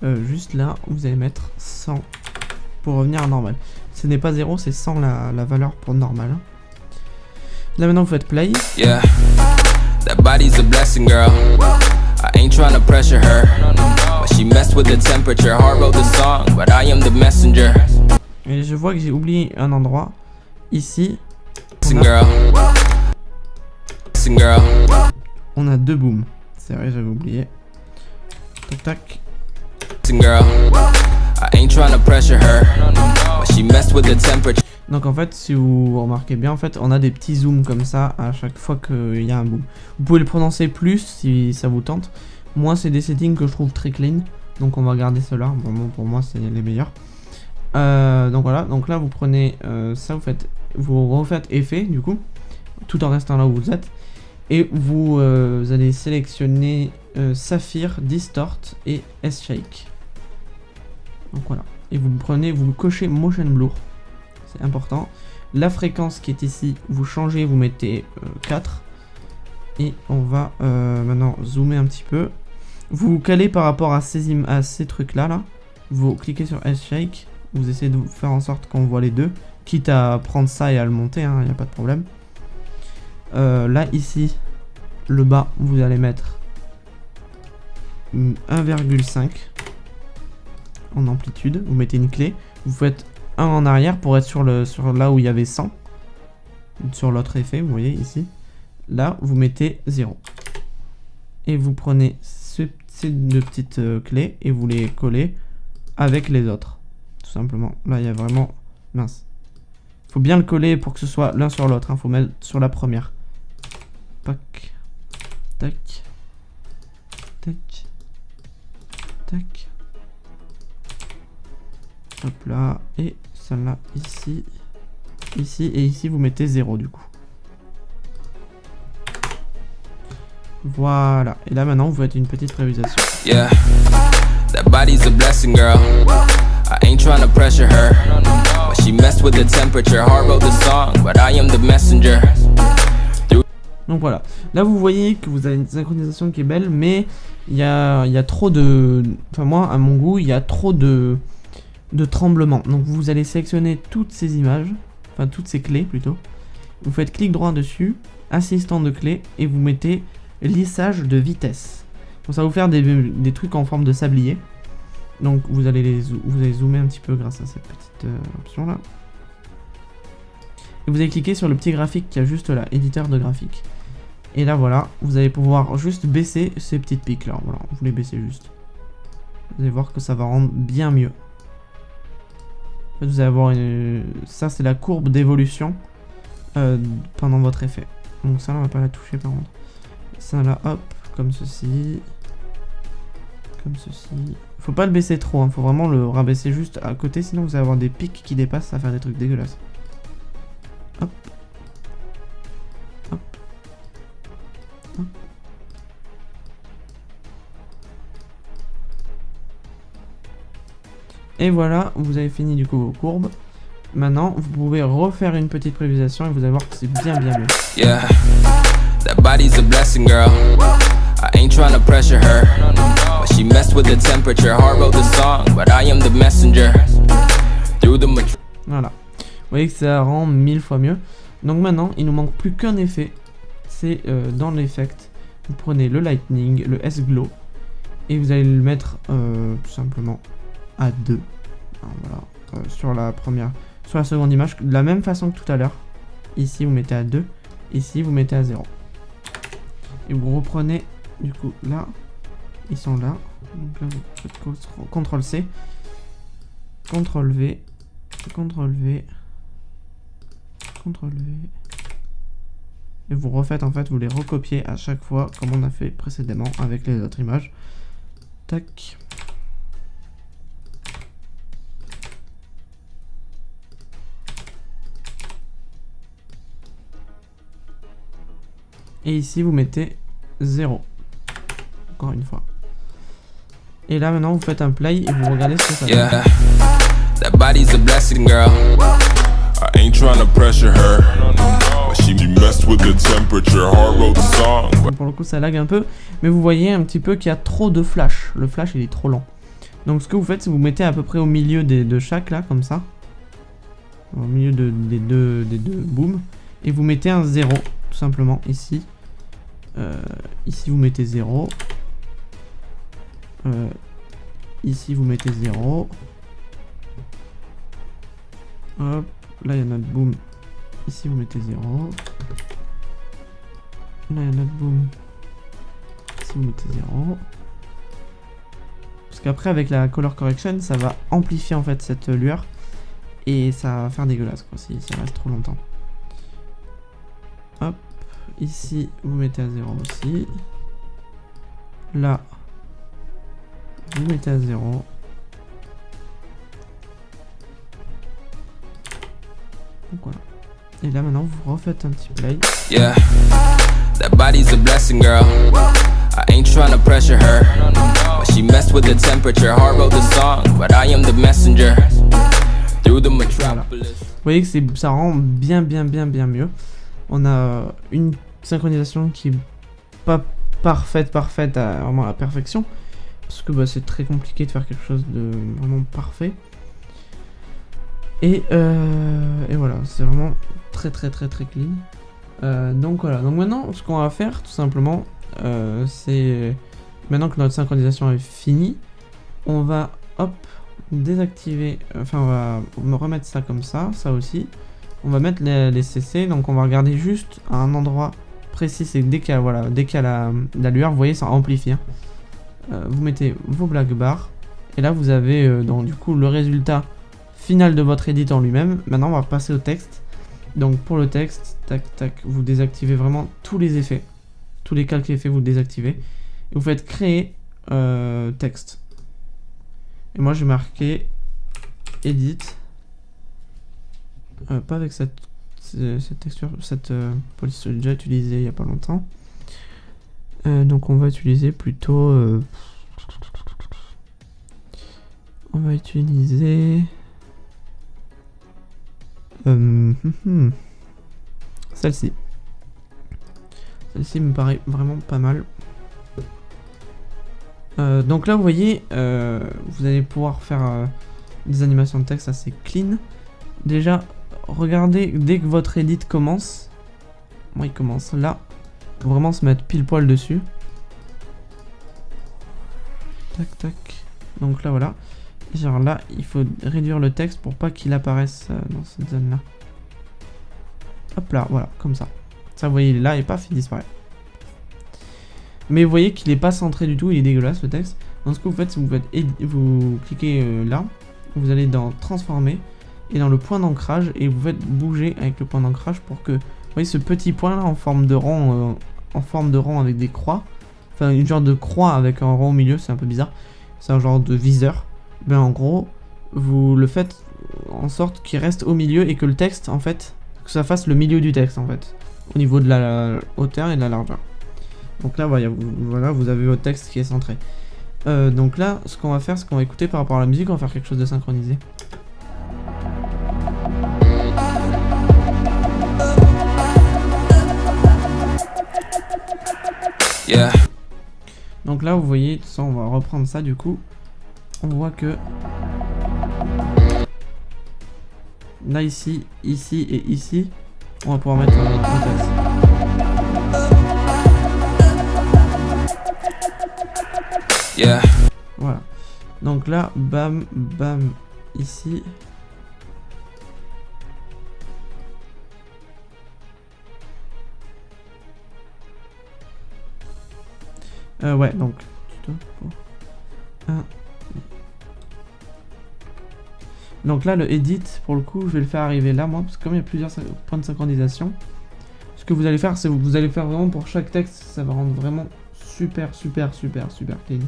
juste là, vous allez mettre 100 pour revenir à normal. Ce n'est pas 0, c'est 100 la valeur pour normal. Là maintenant vous faites play. Yeah, that body's a blessing, girl. I ain't trying to pressure her, but she messed with the temperature. Heart wrote the song, but I am the messenger. Et je vois que j'ai oublié un endroit. Ici, on a deux booms. C'est vrai, j'avais oublié. Tac tac. Girl, I ain't trying to pressure her, but she messed with the temperature. Donc en fait, si vous remarquez bien, en fait, on a des petits zooms comme ça à chaque fois qu'il y a un boom. Vous pouvez le prononcer plus si ça vous tente. Moi, c'est des settings que je trouve très clean, donc on va garder cela. Bon, pour moi, c'est les meilleurs. Donc voilà, donc là, vous prenez ça, vous refaites effet du coup, tout en restant là où vous êtes, et vous allez sélectionner Saphir, Distort et S-Shake. Donc voilà, et vous cochez Motion Blur. C'est important. La fréquence qui est ici, vous changez, vous mettez 4. Et on va maintenant zoomer un petit peu. Vous calez par rapport à ces trucs là. Vous cliquez sur S-Shake. Vous essayez de faire en sorte qu'on voit les deux. Quitte à prendre ça et à le monter, il n'y a pas de problème. Là, ici, le bas, vous allez mettre 1,5 en amplitude. Vous mettez une clé. Vous faites en arrière pour être sur là où il y avait 100 sur l'autre effet, vous voyez ici. Là vous mettez 0 et vous prenez ces deux petites clés et vous les collez avec les autres tout simplement. Là il y a vraiment mince, faut bien le coller pour que ce soit l'un sur l'autre, faut mettre sur la première. Tac tac tac tac. Hop là, et celle-là ici, ici, et ici vous mettez 0 du coup. Voilà, et là maintenant vous faites une petite réalisation. Yeah, that body's a blessing, girl. I ain't trying to pressure her, but she messed with the temperature. Heart wrote the song, but I am the messenger. Donc voilà, là vous voyez que vous avez une synchronisation qui est belle, mais il y a trop de... Enfin moi, à mon goût, il y a trop de tremblement. Donc vous allez sélectionner toutes ces images, enfin toutes ces clés plutôt. Vous faites clic droit dessus, assistant de clé, et vous mettez lissage de vitesse. Donc ça va vous faire des trucs en forme de sablier. Donc vous allez zoomer un petit peu grâce à cette petite option là. Et vous allez cliquer sur le petit graphique qui a juste là, éditeur de graphique. Et là voilà, vous allez pouvoir juste baisser ces petites pics là. Voilà, vous les baissez juste. Vous allez voir que ça va rendre bien mieux. Vous allez avoir ça c'est la courbe d'évolution pendant votre effet. Donc ça là on va pas la toucher par contre. Ça là hop, comme ceci. Comme ceci. Faut pas le baisser trop, faut vraiment le rabaisser juste à côté, sinon vous allez avoir des pics qui dépassent, ça va faire des trucs dégueulasses. Hop. Hop. Hop. Et voilà, vous avez fini du coup vos courbes. Maintenant, vous pouvez refaire une petite prévisualisation et vous allez voir que c'est bien bien. Yeah, that body's a blessing, girl. I ain't trying to pressure her, but she messed with the temperature. Heart wrote the song, but I am the messenger. Through the voilà. Vous voyez que ça rend 1000 fois mieux. Donc maintenant, il nous manque plus qu'un effet. C'est dans l'effect. Vous prenez le lightning, le S-glow, et vous allez le mettre tout simplement à 2. Alors, voilà, sur la seconde image, de la même façon que tout à l'heure. Ici, vous mettez à 2. Ici, vous mettez à 0. Et vous reprenez, du coup, là. Ils sont là. Donc là, vous faites CTRL-C. CTRL V, CTRL V, CTRL V. Et vous refaites en fait, vous les recopiez à chaque fois comme on a fait précédemment avec les autres images. Tac. Et ici vous mettez 0. Encore une fois. Et là maintenant vous faites un play et vous regardez ce que ça Yeah, fait. that body's a blessing, girl. I ain't trying to pressure her, but she messed with the temperature. Hard wrote the song. Pour le coup ça lag un peu, mais vous voyez un petit peu qu'il y a trop de flash. Le flash il est trop lent. Donc ce que vous faites c'est que vous mettez à peu près au milieu de chaque là, comme ça. Au milieu des deux booms. Et vous mettez un 0, tout simplement, ici. Ici vous mettez 0. Ici vous mettez 0. Hop, là il y a notre boom. Ici vous mettez 0. Là il y a notre boom. Ici vous mettez 0. Parce qu'après avec la color correction ça va amplifier en fait cette lueur. Et ça va faire dégueulasse quoi si ça reste trop longtemps. Hop, ici vous mettez à 0 aussi. Là vous mettez à 0. Donc voilà. Et là maintenant vous refaites un petit play. Yeah, that body's a blessing, girl. I ain't trying to pressure her, but she messed with the temperature. Hard wrote the song, but I am the messenger. Through the metropolis. Vous voyez que ça rend bien mieux. On a une synchronisation qui est pas parfaite à vraiment la perfection. Parce que bah, c'est très compliqué de faire quelque chose de vraiment parfait. Et voilà, c'est vraiment très clean. Donc voilà, donc maintenant ce qu'on va faire tout simplement, c'est maintenant que notre synchronisation est finie, on va hop désactiver, enfin on va me remettre ça comme ça aussi. On va mettre les CC, donc on va regarder juste à un endroit précis, c'est dès qu'il y a, voilà, dès qu'il y a la lueur, vous voyez ça amplifie. Vous mettez vos black bars et là vous avez donc du coup le résultat final de votre edit en lui-même. Maintenant on va passer au texte. Donc pour le texte, tac, vous désactivez vraiment tous les effets. Tous les calques effets, vous désactivez. Et vous faites créer texte. Et moi j'ai marqué edit. Pas avec cette texture, cette police que j'ai déjà utilisée il n'y a pas longtemps. Donc on va utiliser plutôt... on va utiliser... celle-ci. Celle-ci me paraît vraiment pas mal. Donc là vous voyez, vous allez pouvoir faire des animations de texte assez clean. Déjà, regardez dès que votre edit commence. Moi il commence là. Faut vraiment se mettre pile poil dessus. Tac. Donc là voilà. Genre là, il faut réduire le texte pour pas qu'il apparaisse dans cette zone là. Hop là, voilà, comme ça. Ça vous voyez, il est là et paf, il disparaît. Mais vous voyez qu'il est pas centré du tout, il est dégueulasse le texte. Donc ce que vous faites, c'est que vous cliquez là, vous allez dans transformer et dans le point d'ancrage et vous faites bouger avec le point d'ancrage pour que, vous voyez ce petit point là en forme de rond, avec des croix, enfin une genre de croix avec un rond au milieu, c'est un peu bizarre. C'est un genre de viseur. Ben en gros, vous le faites en sorte qu'il reste au milieu et que le texte en fait, que ça fasse le milieu du texte en fait, au niveau de la hauteur et de la largeur. Donc là voilà, vous avez votre texte qui est centré. Donc là, ce qu'on va faire, c'est qu'on va écouter par rapport à la musique, on va faire quelque chose de synchronisé. Yeah. Donc là, vous voyez, tout ça, on va reprendre ça du coup. On voit que là, ici et ici, on va pouvoir mettre un texte. Yeah. Voilà. Donc là, bam, ici. Ouais, donc tuto pour 1. Donc là, le edit, pour le coup, je vais le faire arriver là, moi, parce que comme il y a plusieurs points de synchronisation, ce que vous allez faire, c'est que vous allez faire vraiment pour chaque texte, ça va rendre vraiment super clean.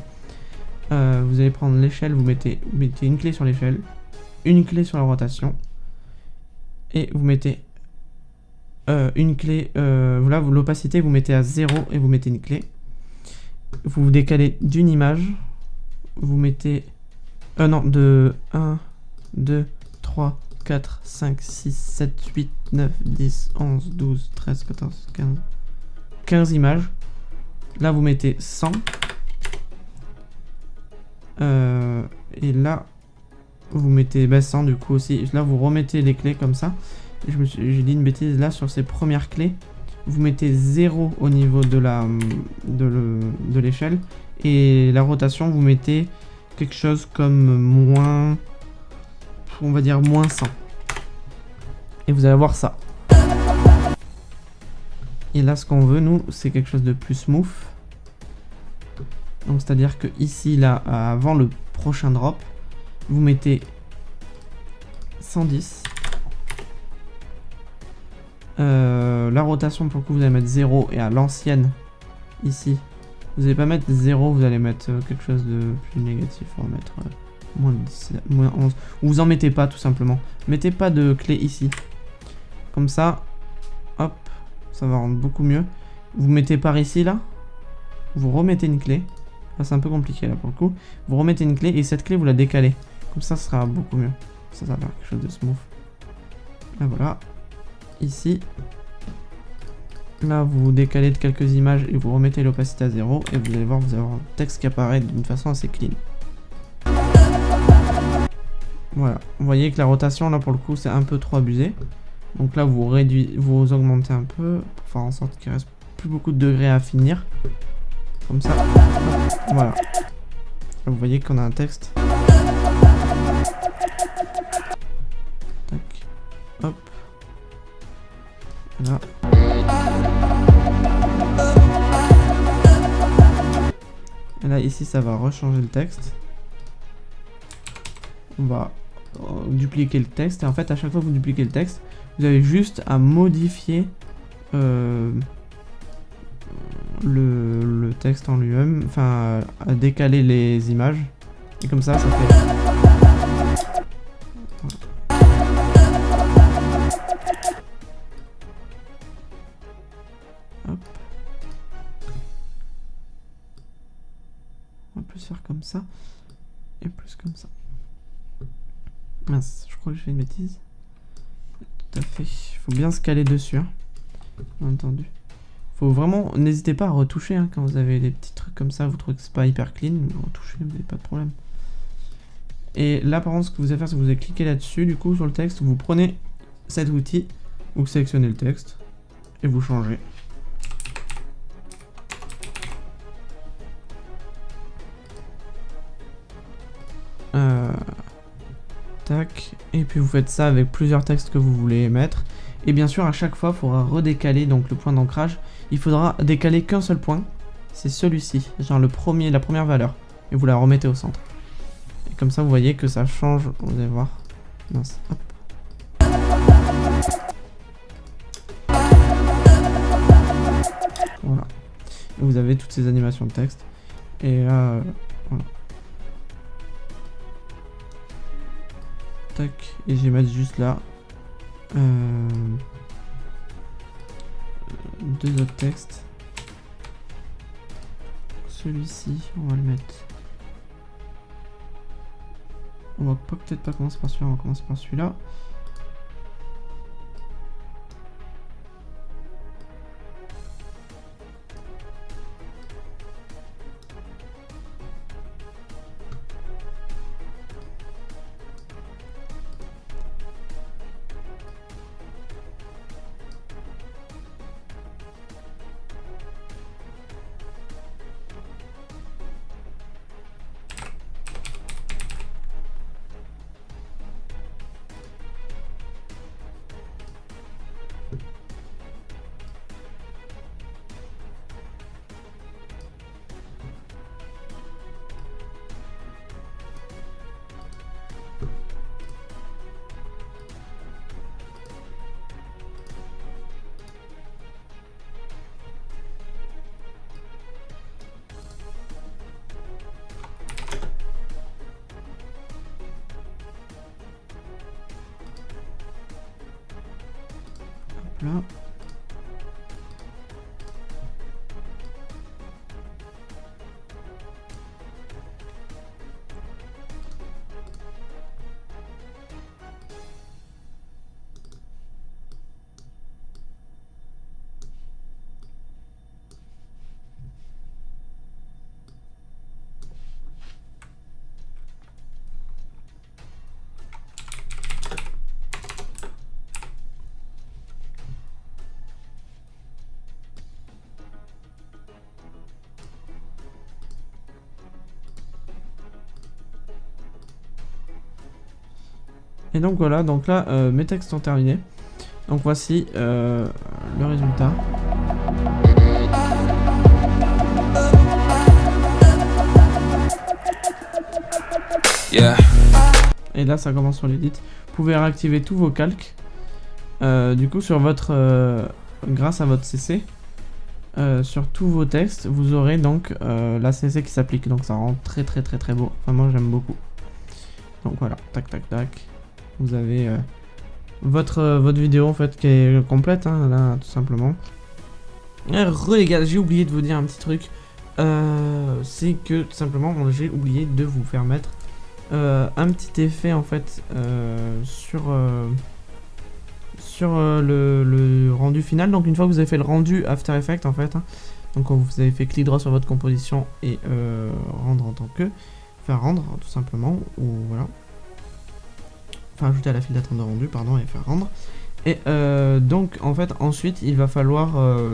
Vous allez prendre l'échelle, vous mettez une clé sur l'échelle, une clé sur la rotation, et vous mettez une clé, là, l'opacité, vous mettez à 0 et vous mettez une clé. Vous décalez d'une image, vous mettez, non, de 1, 2, 3, 4, 5, 6, 7, 8, 9, 10, 11, 12, 13, 14, 15 images. Là, vous mettez 100. Et là, vous mettez 100 du coup aussi. Là, vous remettez les clés comme ça. J'ai dit une bêtise là sur ces premières clés. Vous mettez 0 au niveau de l'échelle. Et la rotation, vous mettez quelque chose comme moins... On va dire moins 100. Et vous allez avoir ça. Et là, ce qu'on veut, nous, c'est quelque chose de plus smooth. Donc, c'est-à-dire que ici, là, avant le prochain drop, vous mettez 110. La rotation, pour le coup, vous allez mettre 0. Et à l'ancienne, ici, vous n'allez pas mettre 0, vous allez mettre quelque chose de plus négatif. On va mettre moins 10, moins 11. Ou vous en mettez pas, tout simplement. Mettez pas de clé ici. Comme ça, hop, ça va rendre beaucoup mieux. Vous mettez par ici, là. Vous remettez une clé. Là, c'est un peu compliqué, là, pour le coup. Vous remettez une clé et cette clé, vous la décalez. Comme ça, ce sera beaucoup mieux. Ça va faire quelque chose de smooth. Là, voilà. Ici. Là, vous décalez de quelques images et vous remettez l'opacité à 0. Et vous allez voir, vous allez avoir un texte qui apparaît d'une façon assez clean. Voilà. Vous voyez que la rotation, là, pour le coup, c'est un peu trop abusé. Donc là, vous réduisez, vous augmentez un peu pour faire en sorte qu'il reste plus beaucoup de degrés à finir. Comme ça. Voilà. Là, vous voyez qu'on a un texte. Tac. Hop. Là. Et là, ici, ça va rechanger le texte. On va dupliquer le texte. Et en fait, à chaque fois que vous dupliquez le texte, vous avez juste à modifier le texte en lui-même. Enfin, à décaler les images. Et comme ça, ça fait... Hop. On va plus faire comme ça. Et plus comme ça. Mince, je crois que je fais une bêtise. Tout à fait. Il faut bien se caler dessus. Hein. Bien entendu. Faut vraiment... N'hésitez pas à retoucher hein, quand vous avez des petits trucs comme ça. Vous trouvez que c'est pas hyper clean. Retouchez, vous n'avez pas de problème. Et là, par contre, ce que vous allez faire, c'est que vous allez cliquer là-dessus, du coup, sur le texte. Vous prenez cet outil. Vous sélectionnez le texte. Et vous changez. Tac. Et puis vous faites ça avec plusieurs textes que vous voulez mettre. Et bien sûr, à chaque fois, il faudra redécaler donc le point d'ancrage. Il faudra décaler qu'un seul point. C'est celui-ci. Genre la première valeur. Et vous la remettez au centre. Et comme ça, vous voyez que ça change. Vous allez voir. Mince. Hop. Voilà. Et vous avez toutes ces animations de texte. Et là, voilà. Tac, et je vais mettre juste là deux autres textes. Celui-ci, on va le mettre. On va peut-être pas commencer par celui-là, on va commencer par celui-là. là. Et donc voilà, donc là mes textes sont terminés. Donc voici le résultat. Yeah. Et là ça commence sur l'édit. Vous pouvez réactiver tous vos calques. Du coup sur votre grâce à votre CC, sur tous vos textes, vous aurez donc la CC qui s'applique. Donc ça rend très beau. Vraiment j'aime beaucoup. Donc voilà, tac tac tac. Vous avez votre vidéo en fait qui est complète, hein, là tout simplement. Les gars, j'ai oublié de vous dire un petit truc. C'est que tout simplement j'ai oublié de vous faire mettre un petit effet en fait sur le rendu final. Donc une fois que vous avez fait le rendu After Effects en fait, hein, donc quand vous avez fait clic droit sur votre composition et rendre en tant que, faire rendre tout simplement, ou voilà. Enfin ajouter à la file d'attente de rendu, pardon, et faire rendre. Et donc en fait ensuite il va falloir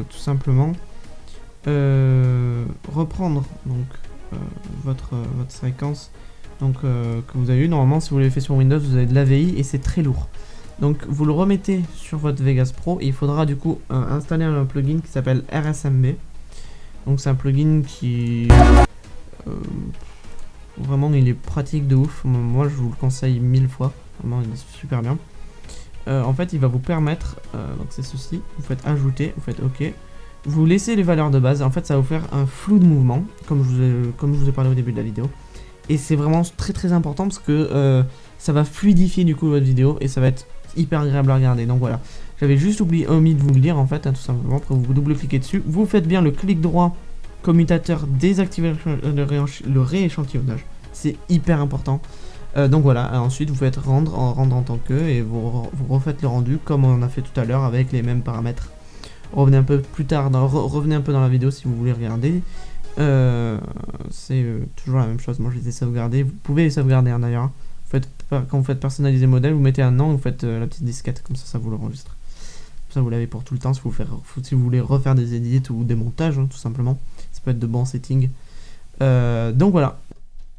tout simplement reprendre donc votre séquence donc que vous avez eu. Normalement si vous l'avez fait sur Windows vous avez de l'AVI et c'est très lourd. Donc vous le remettez sur votre Vegas Pro et il faudra du coup installer un plugin qui s'appelle RSMB. Donc c'est un plugin qui vraiment il est pratique de ouf. Moi je vous le conseille 1000 fois. Vraiment il est super bien. En fait il va vous permettre, donc c'est ceci, vous faites ajouter, vous faites ok, vous laissez les valeurs de base, en fait ça va vous faire un flou de mouvement, comme je vous ai parlé au début de la vidéo. Et c'est vraiment très important parce que ça va fluidifier du coup votre vidéo et ça va être hyper agréable à regarder. Donc voilà, j'avais juste omis de vous le dire en fait, hein, tout simplement. Après vous double-cliquez dessus, vous faites bien le clic droit commutateur, désactiver le rééchantillonnage, c'est hyper important. Donc voilà, ensuite vous faites rendre en tant que et vous refaites le rendu comme on a fait tout à l'heure avec les mêmes paramètres. Revenez un peu plus tard, revenez un peu dans la vidéo si vous voulez regarder. C'est toujours la même chose. Moi je les ai sauvegardés, vous pouvez les sauvegarder hein, d'ailleurs. Quand vous faites personnaliser modèle, vous mettez un nom, vous faites la petite disquette, comme ça vous l'enregistre. Comme ça vous l'avez pour tout le temps si vous voulez refaire des edits ou des montages hein, tout simplement. Ça peut être de bons settings. Donc voilà.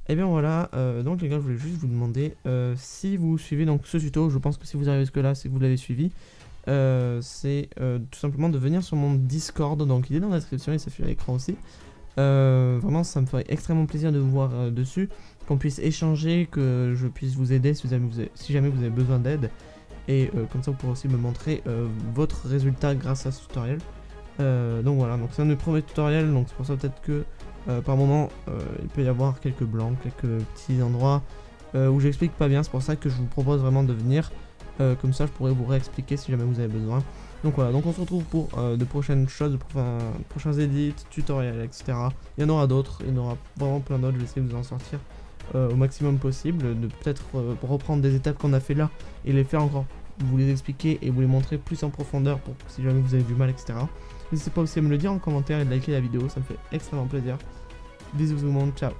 Et bien voilà, donc les gars je voulais juste vous demander si vous suivez donc ce tuto. Je pense que si vous arrivez jusque là c'est que vous l'avez suivi. C'est tout simplement de venir sur mon Discord, donc il est dans la description, il s'affiche à l'écran aussi. Vraiment ça me ferait extrêmement plaisir de vous voir dessus, qu'on puisse échanger, que je puisse vous aider si jamais vous avez besoin d'aide. Et comme ça vous pourrez aussi me montrer votre résultat grâce à ce tutoriel. Donc voilà, donc c'est un de mes premiers tutoriels, donc c'est pour ça peut-être que par moment il peut y avoir quelques blancs, quelques petits endroits où j'explique pas bien. C'est pour ça que je vous propose vraiment de venir, comme ça je pourrais vous réexpliquer si jamais vous avez besoin. Donc voilà, donc on se retrouve pour de prochaines choses, de prochains edits, tutoriels, etc. Il y en aura d'autres, il y en aura vraiment plein d'autres, je vais essayer de vous en sortir au maximum possible, de peut-être reprendre des étapes qu'on a fait là et les faire encore, vous les expliquer et vous les montrer plus en profondeur pour si jamais vous avez du mal, etc. N'hésitez pas aussi à me le dire en commentaire et de liker la vidéo, ça me fait extrêmement plaisir. Bisous tout le monde, ciao.